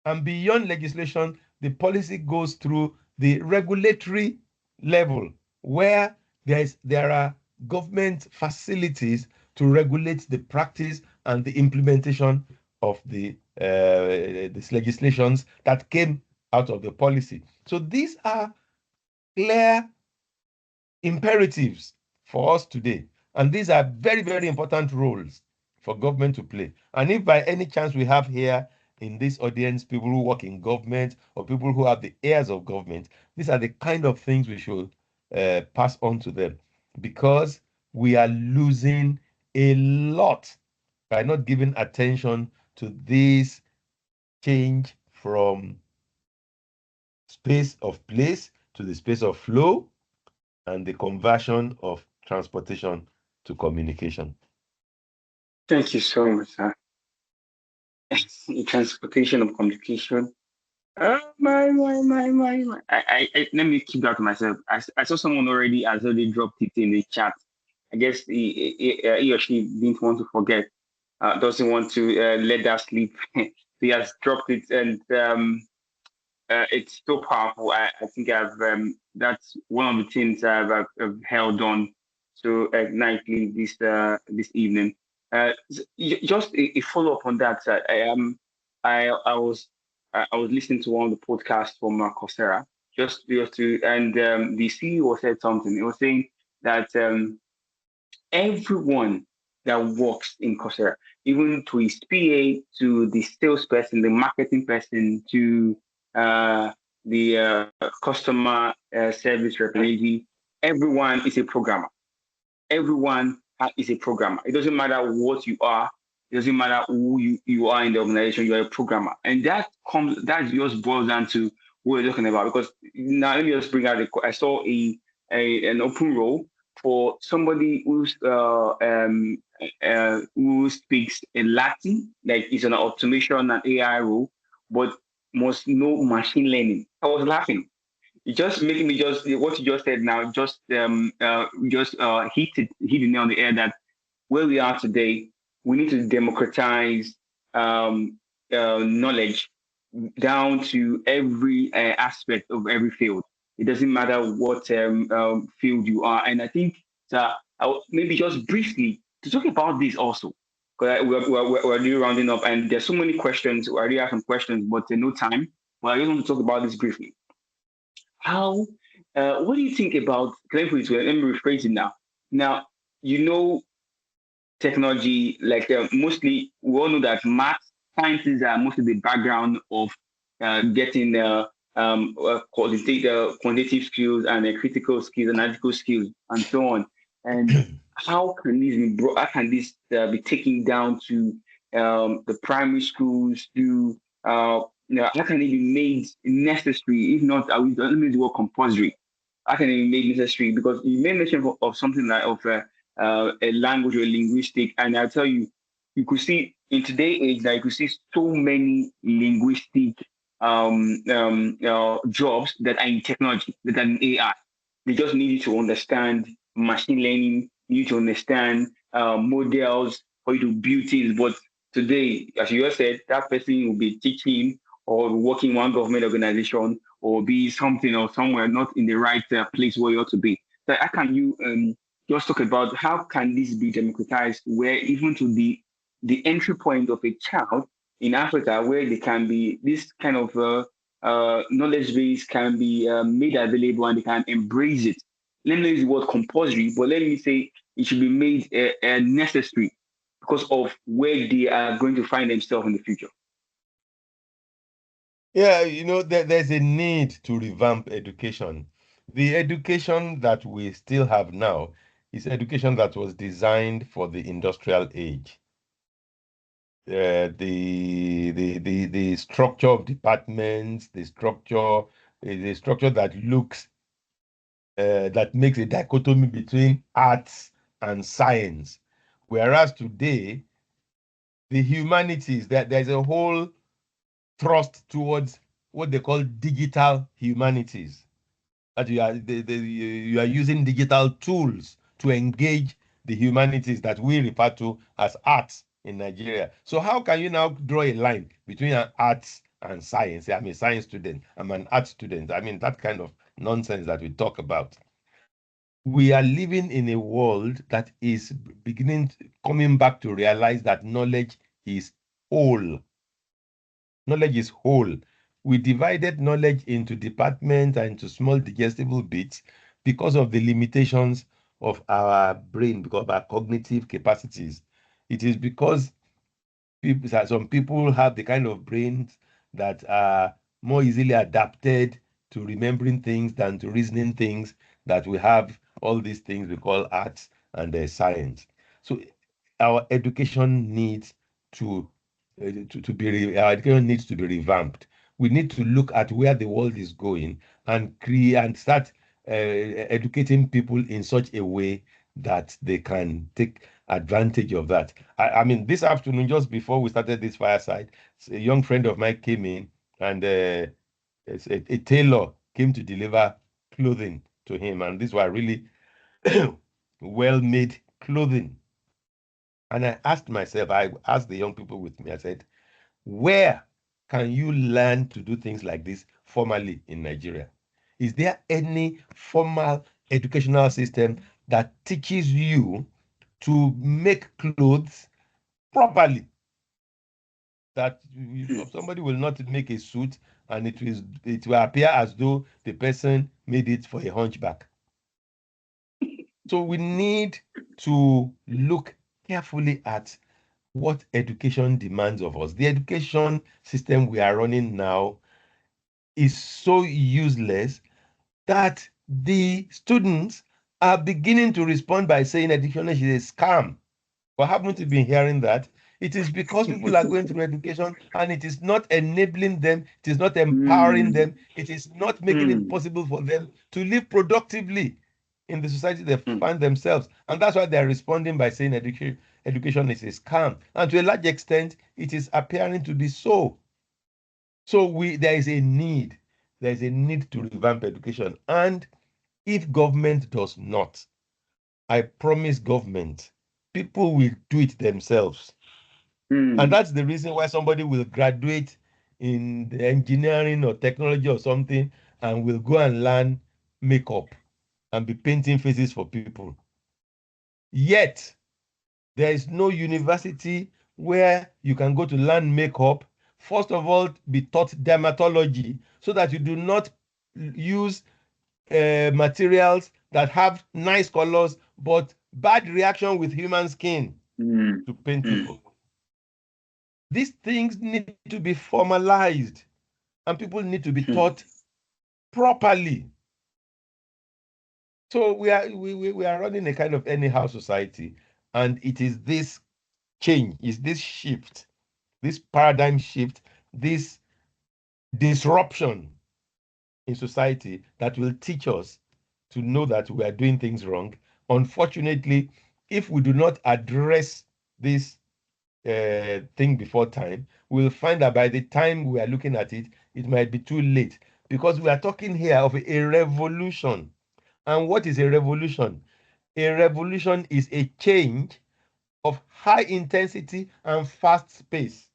D: And beyond legislation, the policy goes through the regulatory level where there are government facilities to regulate the practice and the implementation of these legislations that came out of the policy. So these are clear imperatives for us today. And these are very, very important roles for government to play. And if by any chance we have here in this audience people who work in government or people who have the ears of government, these are the kind of things we should pass on to them, because we are losing a lot by not giving attention to this change from space of place to the space of flow and the conversion of transportation to communication.
C: Thank you so much, sir. Transportation of communication. My. Let me keep that to myself. I saw someone already as though they dropped it in the chat. I guess he or she didn't want to forget, doesn't want to let that sleep. He has dropped it, and it's so powerful. I think that's one of the things I've held on so nightly this evening. Just a follow up on that. I was listening to one of the podcasts from Coursera just to, and the CEO said something. He was saying that everyone that works in Coursera, even to his PA, to the salesperson, the marketing person, to the customer service representative, everyone is a programmer. Everyone is a programmer. It doesn't matter what you are. It doesn't matter who you are in the organization. You are a programmer, and that just boils down to what we're talking about. Because now let me just bring out I saw an open role for somebody who speaks in Latin, like it's an automation and AI role, but must know machine learning. I was laughing. It just making me just what you just said now hit the nail on the air that where we are today, we need to democratize knowledge down to every aspect of every field. It doesn't matter what field you are. And I think that maybe just briefly to talk about this also, because we're really rounding up and there's so many questions. I already have some questions, but no time. But I just want to talk about this briefly. How, what do you think about, let me rephrase it now. Now, you know, technology, like mostly we all know that math sciences are mostly the background of getting quantitative skills and critical skills, analytical skills, and so on. And how can this be how can this be taken down to the primary schools? To how can it be made necessary? If not, I will let me use the word compulsory. How can it be made necessary? Because you made mention of something like of a language or a linguistic. And I'll tell you, you could see in today's age that you could see so many linguistic jobs that are in technology, that are in AI. They just need you to understand machine learning, you need to understand models for you to build things. But today, as you just said, that person will be teaching or working in one government organization or be something or somewhere not in the right place where you ought to be. So how can you just talk about how can this be democratized where even to the entry point of a child in Africa where they can be this kind of knowledge base can be made available and they can embrace it. Let me use the word compulsory, but let me say it should be made necessary because of where they are going to find themselves in the future.
D: Yeah, there's a need to revamp education. The education that we still have now is education that was designed for the industrial age. The structure of departments, the structure that looks that makes a dichotomy between arts and science. Whereas today, the humanities, there's a whole thrust towards what they call digital humanities. That you are using digital tools to engage the humanities that we refer to as arts in Nigeria. So how can you now draw a line between an arts and science? I'm a science student. I'm an art student. I mean, that kind of nonsense that we talk about. We are living in a world that is coming back to realize that knowledge is whole. Knowledge is whole. We divided knowledge into departments and into small digestible bits because of the limitations of our brain, because of our cognitive capacities. It is because some people have the kind of brains that are more easily adapted to remembering things than to reasoning things, that we have all these things we call arts and science. So our education needs to be our education needs to be revamped. We need to look at where the world is going and create and start educating people in such a way that they can take advantage of that. I mean, this afternoon, just before we started this fireside, a young friend of mine came in and a tailor came to deliver clothing to him. And these were really well-made clothing. And I asked myself, I asked the young people with me, I said, where can you learn to do things like this formally in Nigeria? Is there any formal educational system that teaches you to make clothes properly? That somebody will not make a suit and it will appear as though the person made it for a hunchback. So we need to look carefully at what education demands of us. The education system we are running now is so useless that the students are beginning to respond by saying education is a scam. But haven't you been hearing that? It is because people are going through education and it is not enabling them, it is not empowering them, it is not making it possible for them to live productively in the society they find themselves. And that's why they're responding by saying education is a scam. And to a large extent, it is appearing to be so. So there is a need. There is a need to revamp education. And if government does not, I promise government, people will do it themselves. And that's the reason why somebody will graduate in the engineering or technology or something and will go and learn makeup and be painting faces for people. Yet, there is no university where you can go to learn makeup. First of all, be taught dermatology so that you do not use materials that have nice colors but bad reaction with human skin to paint people. These things need to be formalized and people need to be taught properly. So we are running a kind of anyhow society, and it is this change, is this shift, this paradigm shift, this disruption in society that will teach us to know that we are doing things wrong. Unfortunately, if we do not address this thing before time, we'll find that by the time we are looking at it, it might be too late, because we are talking here of a revolution. And what is a revolution? A revolution is a change of high intensity and fast pace.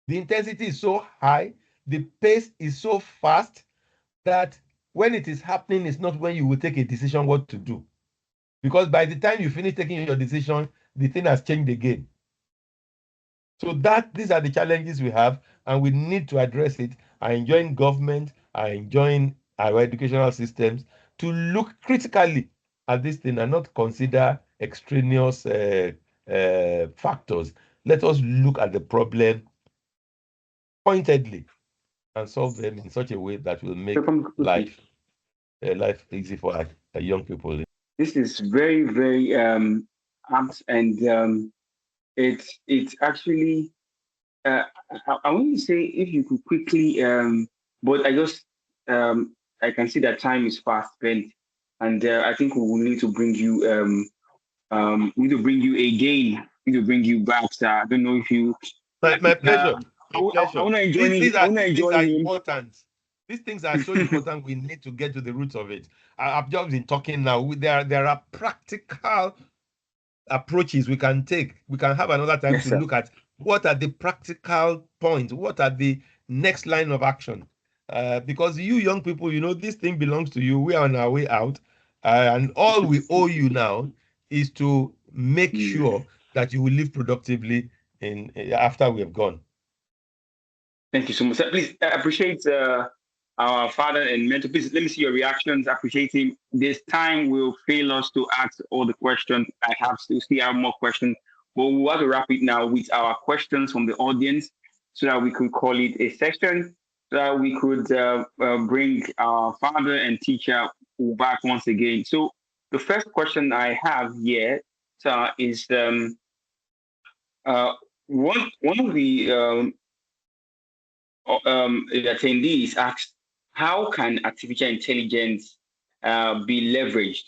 D: The intensity is so high, the pace is so fast that when it is happening, it's not when you will take a decision what to do. Because by the time you finish taking your decision, the thing has changed again. So these are the challenges we have, and we need to address it. I enjoin government, I enjoin our educational systems to look critically at this thing and not consider extraneous factors. Let us look at the problem pointedly and solve them in such a way that will make life easy for our young people.
C: This is very, very apt, and it's actually I want to say if you could quickly but I just I can see that time is fast spent, and I think we will need to bring you we need to bring you again. We need to bring you back, sir. I don't know if you.
D: My pleasure.
C: I want to enjoy
D: These are
C: him.
D: important. These things are so important. We need to get to the roots of it. I've just been talking now. There are practical approaches we can take. We can have another time to look at what are the practical points, what are the next line of action. Because you young people, this thing belongs to you. We are on our way out. And all we owe you now is to make sure that you will live productively after we have gone.
C: Thank you so much. Please appreciate our father and mentor. Please let me see your reactions. Appreciate him. This time will fail us to ask all the questions. I have to still have more questions, but we'll have to wrap it now with our questions from the audience so that we could call it a session, so that we could bring our father and teacher back once again. So the first question I have here is one of the attendees asked, how can artificial intelligence be leveraged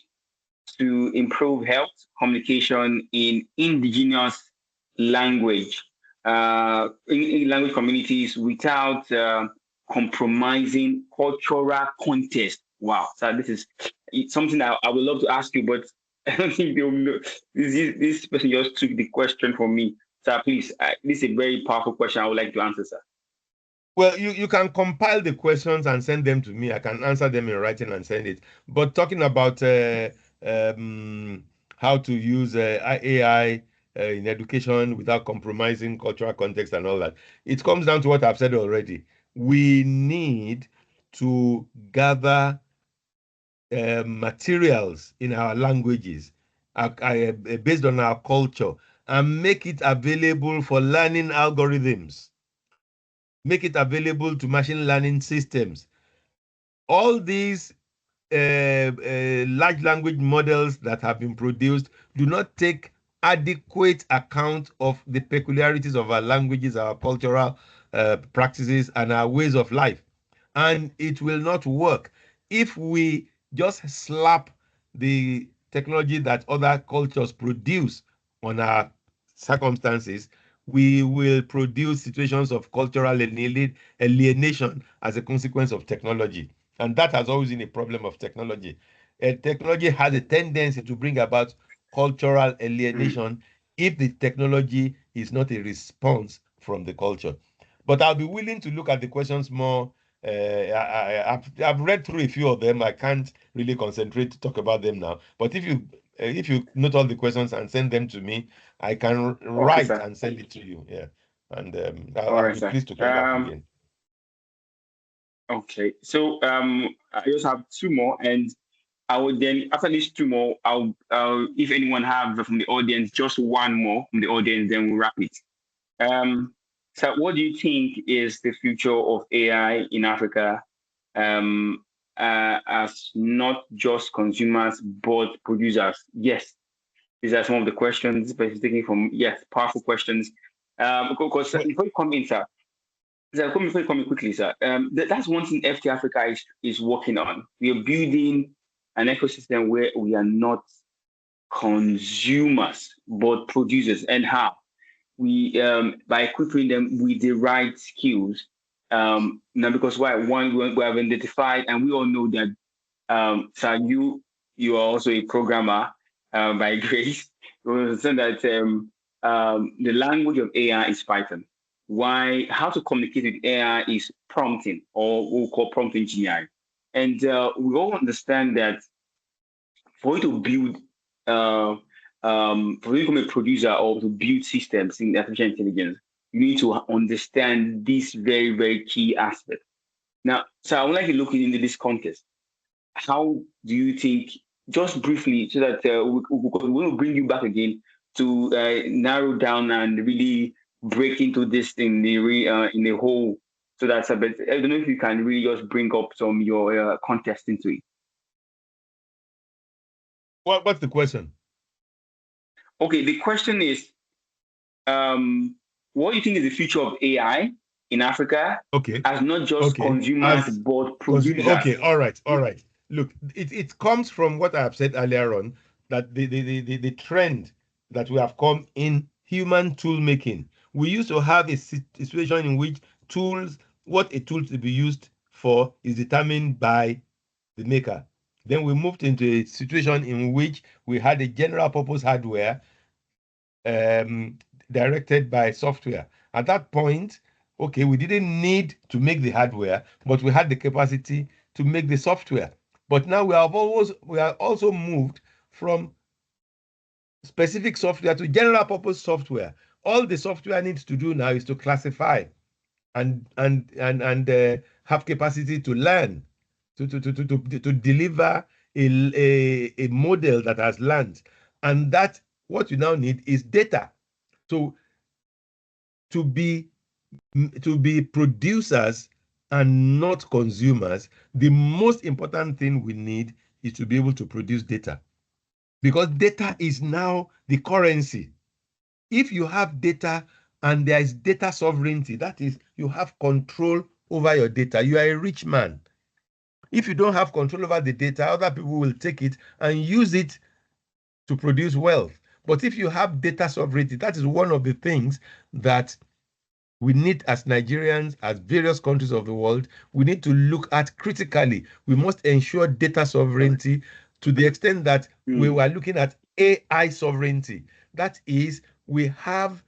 C: to improve health communication in indigenous language, in language communities without compromising cultural context? Wow. So this is something that I would love to ask you, but I don't think they'll know. This person just took the question from me. So please, this is a very powerful question I would like to answer, sir.
D: Well, you can compile the questions and send them to me. I can answer them in writing and send it. But talking about how to use AI in education without compromising cultural context and all that, it comes down to what I've said already. We need to gather materials in our languages based on our culture and make it available for learning algorithms. Make it available to machine learning systems. All these large language models that have been produced do not take adequate account of the peculiarities of our languages, our cultural practices, and our ways of life. And it will not work if we just slap the technology that other cultures produce on our circumstances. We will produce situations of cultural alienation as a consequence of technology. And that has always been a problem of technology. Technology has a tendency to bring about cultural alienation if the technology is not a response from the culture. But I'll be willing to look at the questions more. I've read through a few of them. I can't really concentrate to talk about them now. But if you note all the questions and send them to me, I can write
C: sir.
D: and send it to you. Yeah, and
C: All
D: I'll
C: right,
D: be
C: sir.
D: pleased to come back again.
C: Okay. So I just have two more, and I would then after these two more, I'll if anyone have from the audience just one more from the audience, then we'll wrap it. So what do you think is the future of AI in Africa? As not just consumers but producers. Yes, these are some of the questions. But it's taking from powerful questions. Because before you come in, sir, before you come in quickly, sir, that's one thing FTLAfrica is working on. We are building an ecosystem where we are not consumers but producers. And how? We by equipping them with the right skills. Now, because one we have identified, and we all know that. So you are also a programmer by grace. We understand that the language of AI is Python. How to communicate with AI is prompting, or what we call prompt engineering. And we all understand that for you to build, for you to become a producer or to build systems in artificial intelligence, you need to understand this very, very key aspect. Now, so I would like to look into this context. How do you think, just briefly, so that we will bring you back again to narrow down and really break into this thing in the whole, so that's a bit. I don't know if you can really just bring up some your context into it.
D: What's the question?
C: Okay, the question is, what do you think is the future of AI in Africa?
D: Okay.
C: As not just consumers but producers.
D: Okay, all right. Look, it comes from what I have said earlier on, that the trend that we have come in human tool making. We used to have a situation in which what a tool to be used for is determined by the maker. Then we moved into a situation in which we had a general purpose hardware directed by software. At that point, okay, we didn't need to make the hardware, but we had the capacity to make the software. But now we are also moved from specific software to general purpose software. All the software needs to do now is to classify and have capacity to learn, to deliver a model that has learned. And that what you now need is data. So to be producers and not consumers, the most important thing we need is to be able to produce data, because data is now the currency. If you have data and there is data sovereignty, that is, you have control over your data, you are a rich man. If you don't have control over the data, other people will take it and use it to produce wealth. But if you have data sovereignty, that is one of the things that we need as Nigerians, as various countries of the world, we need to look at critically. We must ensure data sovereignty to the extent that we were looking at AI sovereignty. That is, we have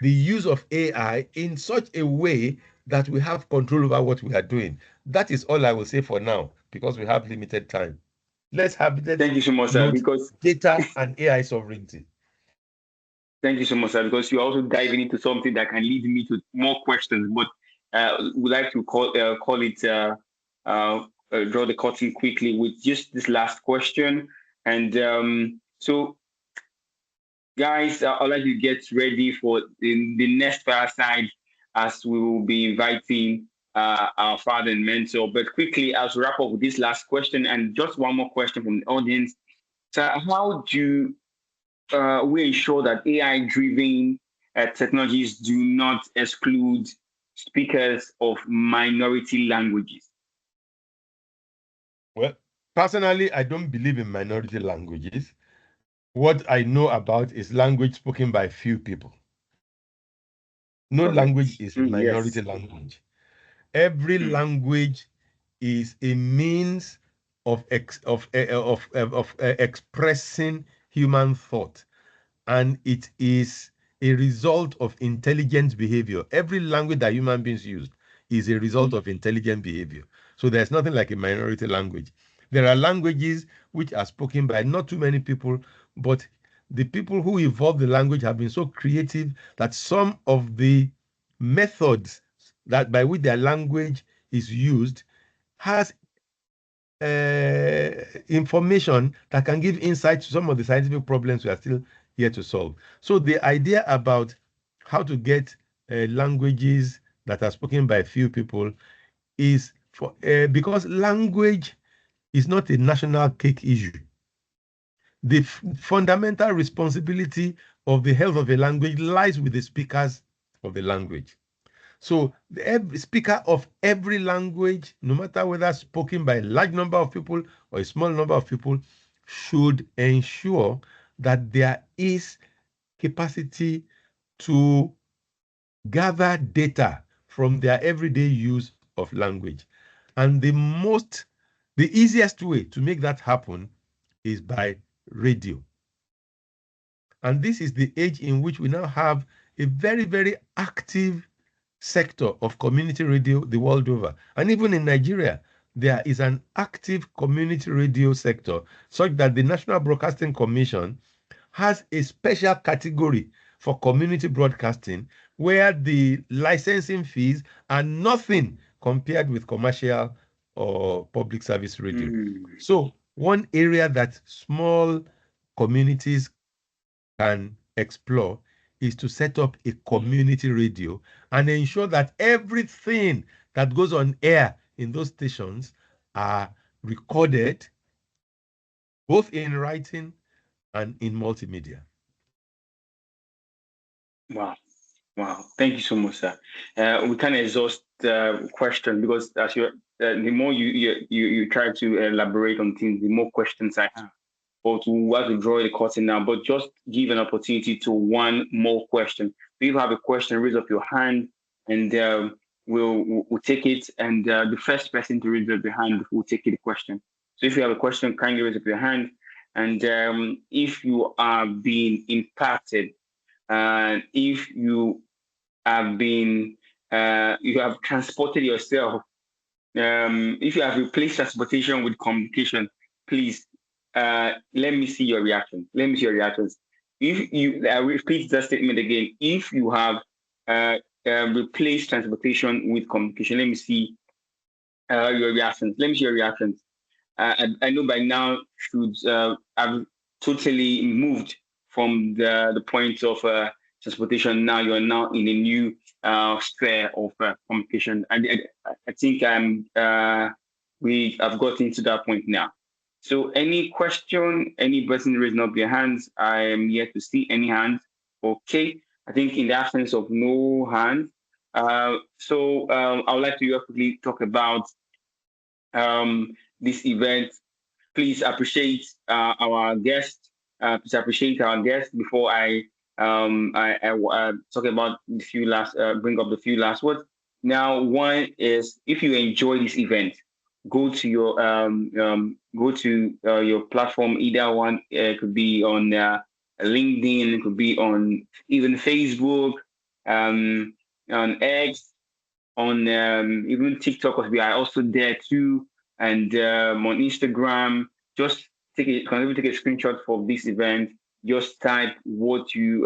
D: the use of AI in such a way that we have control over what we are doing. That is all I will say for now, because we have limited time.
C: Thank you so much, sir, because
D: data and AI sovereignty.
C: Thank you so much, sir, because you're also diving into something that can lead me to more questions. But we'd like to call it draw the curtain quickly with just this last question. And so, guys, I'd like to get ready for the next Fireside, as we will be inviting our father and mentor. But quickly, I'll wrap up with this last question and just one more question from the audience. So, how do we ensure that AI-driven technologies do not exclude speakers of minority languages?
D: Well, personally, I don't believe in minority languages. What I know about is language spoken by few people. No language is a minority language. Every language is a means of expressing human thought, and it is a result of intelligent behavior. Every language that human beings use is a result of intelligent behavior. So there's nothing like a minority language. There are languages which are spoken by not too many people, but the people who evolved the language have been so creative that some of the methods that by which their language is used has information that can give insight to some of the scientific problems we are still here to solve. So the idea about how to get languages that are spoken by few people is for because language is not a national cake issue. The fundamental responsibility of the health of a language lies with the speakers of the language. So every speaker of every language, no matter whether spoken by a large number of people or a small number of people, should ensure that there is capacity to gather data from their everyday use of language. And the easiest way to make that happen is by radio. And this is the age in which we now have a very, very active sector of community radio the world over. And even in Nigeria, there is an active community radio sector, such that the National Broadcasting Commission has a special category for community broadcasting, where the licensing fees are nothing compared with commercial or public service radio. So one area that small communities can explore is to set up a community radio and ensure that everything that goes on air in those stations are recorded both in writing and in multimedia.
C: Wow. Thank you so much, sir. We can't exhaust the question, because as the more you try to elaborate on things, the more questions I have. But we have to draw the curtain now, but just give an opportunity to one more question. If you have a question, raise up your hand, and we'll take it. And the first person to raise up your hand will take the question. So if you have a question, kindly raise up your hand. And if you are being impacted, if you have been, you have transported yourself, if you have replaced transportation with communication, please, let me see your reaction. Let me see your reactions. If you, I repeat that statement again, if you have replaced transportation with communication, let me see your reactions. Let me see your reactions. I know by now I've totally moved from the point of transportation. Now you are now in a new sphere of communication. And I think we have got into that point now. So any question, any person raising up their hands? I am yet to see any hands. Okay. I think in the absence of no hands, I would like to quickly talk about this event. Please appreciate our guest. Please appreciate our guest before I talk about the few last, bring up the few last words. Now, one is, if you enjoy this event, go to your platform. Either one, it could be on LinkedIn, it could be on even Facebook, on X, on even TikTok, because we are also there too, and on Instagram. Just take a screenshot for this event. Just type what you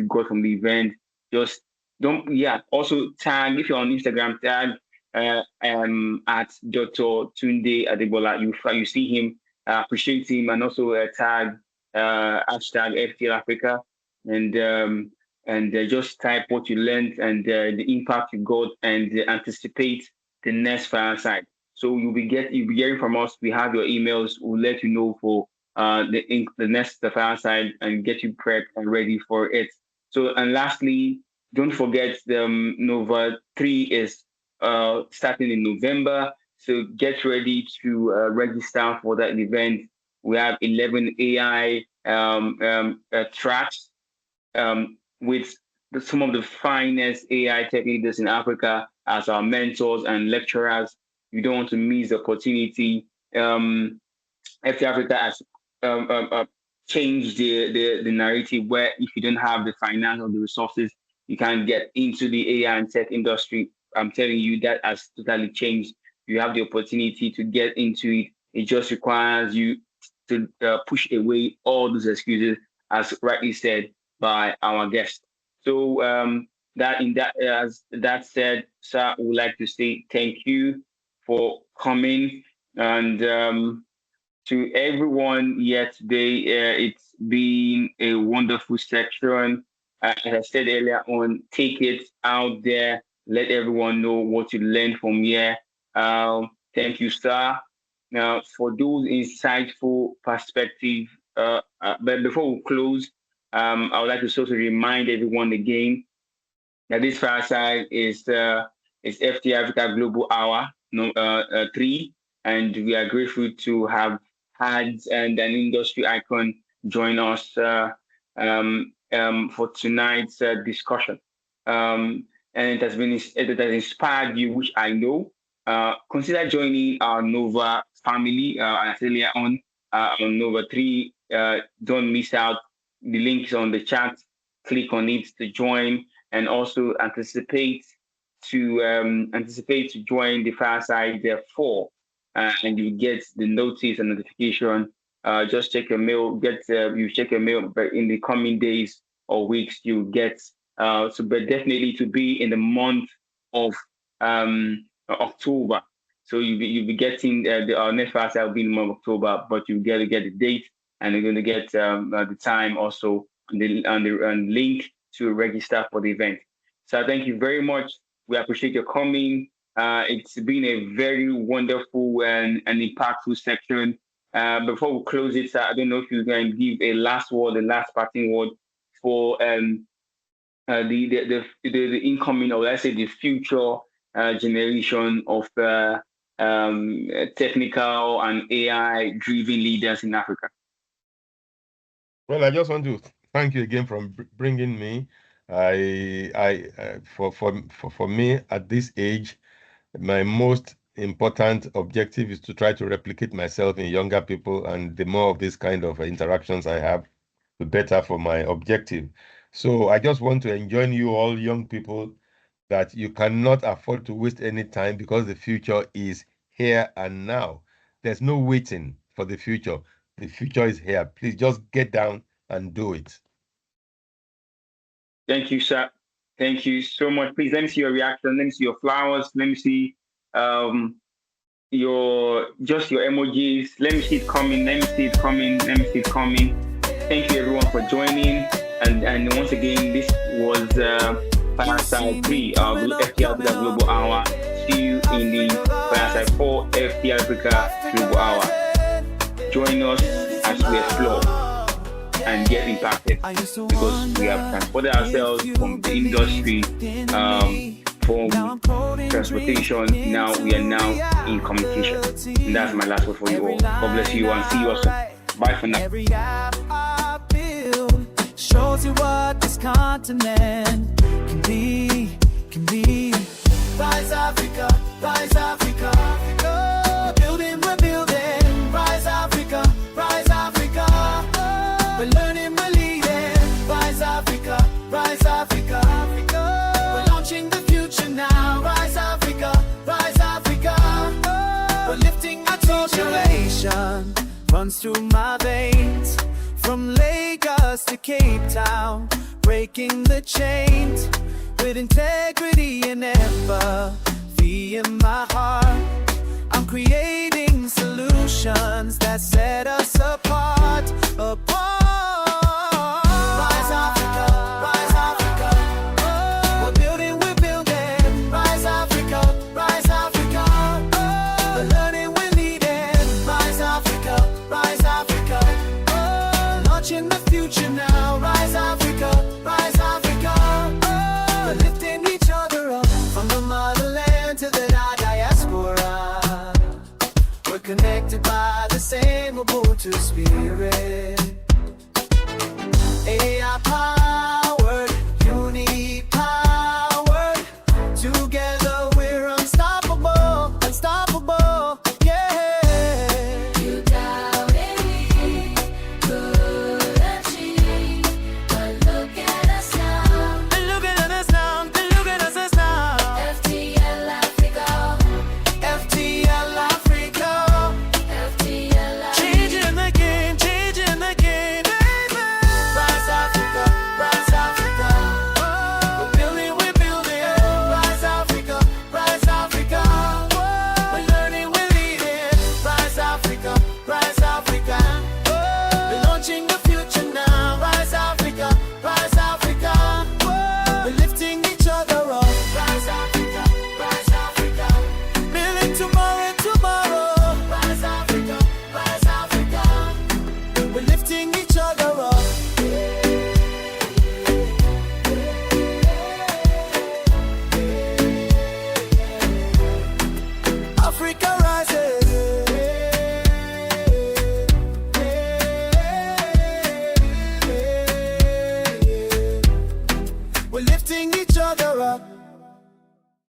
C: got from the event. Just don't, also tag, if you're on Instagram, tag at Dr. Tunde Adegbola. You see him, appreciate him, and also tag hashtag FTLAfrica. And and just type what you learned and the impact you got, and anticipate the next Fireside. So you'll be hearing from us. We have your emails. We'll let you know for the next Fireside and get you prepped and ready for it. So, and lastly, don't forget the Nova 3 is starting in November. So get ready to register for that event. We have 11 AI tracks with some of the finest AI tech leaders in Africa as our mentors and lecturers. You don't want to miss the opportunity. FTLAfrica has changed the narrative, where if you don't have the finance or the resources, you can't get into the AI and tech industry. I'm telling you, that has totally changed. You have the opportunity to get into it. It just requires you to push away all those excuses, as rightly said by our guest. So as that said, sir, I would like to say thank you for coming, and to everyone here today. It's been a wonderful section. As I said earlier on, take it out there. Let everyone know what you learned from here. Thank you, sir. Now, for those insightful perspective, but before we close, I would like to sort of remind everyone again that this Fireside is FTLAfrica Global Hour 3, and we are grateful to have had an industry icon join us for tonight's discussion. And it has inspired you, which I know. Consider joining our Nova family. I said earlier on Nova 3. Don't miss out. The link is on the chat. Click on it to join, and also anticipate to join the Fireside 4, and you get the notice and notification. Just check your mail. You check your mail, but in the coming days or weeks, you get. But definitely to be in the month of October. So you'll be getting our next Fireside will be in the month of October, but you get to get the date, and you're going to get the time also and the link to register for the event. So thank you very much. We appreciate your coming. It's been a very wonderful and impactful section. Before we close it, I don't know if you can give a last parting word for the incoming, or let's say the future generation of technical and AI-driven leaders in Africa.
D: Well, I just want to thank you again for bringing me. For me at this age, my most important objective is to try to replicate myself in younger people, and the more of this kind of interactions I have, the better for my objective. So I just want to enjoin you all young people that you cannot afford to waste any time, because the future is here and now. There's no waiting for the future. The future is here. Please just get down and do it.
C: Thank you, sir. Thank you so much. Please, let me see your reaction. Let me see your flowers. Let me see your emojis. Let me see it coming. Let me see it coming. Let me see it coming. Thank you, everyone, for joining. And once again, this was Fireside 3 of FTLAfrica Global Hour. See you in the Fireside 4 FTLAfrica Global Hour. Join us as we explore and get impacted, because we have transported ourselves from the industry, from transportation. Now we are in communication. And that's my last word for you all. God bless you, and see you also. Bye for now.
A: Every app I build shows you what this continent can be. Rise Africa, rise Africa. We're building. Rise Africa, rise Africa. We're learning, we're leading. Rise Africa, rise Africa. We're launching the future now. Rise Africa, rise Africa. We're lifting our generation. Runs through my veins, from Lagos to Cape Town, breaking the chains with integrity and empathy in my heart. I'm creating solutions that set us apart. Rise Africa, rise Africa. connected by the same Ubuntu spirit. AI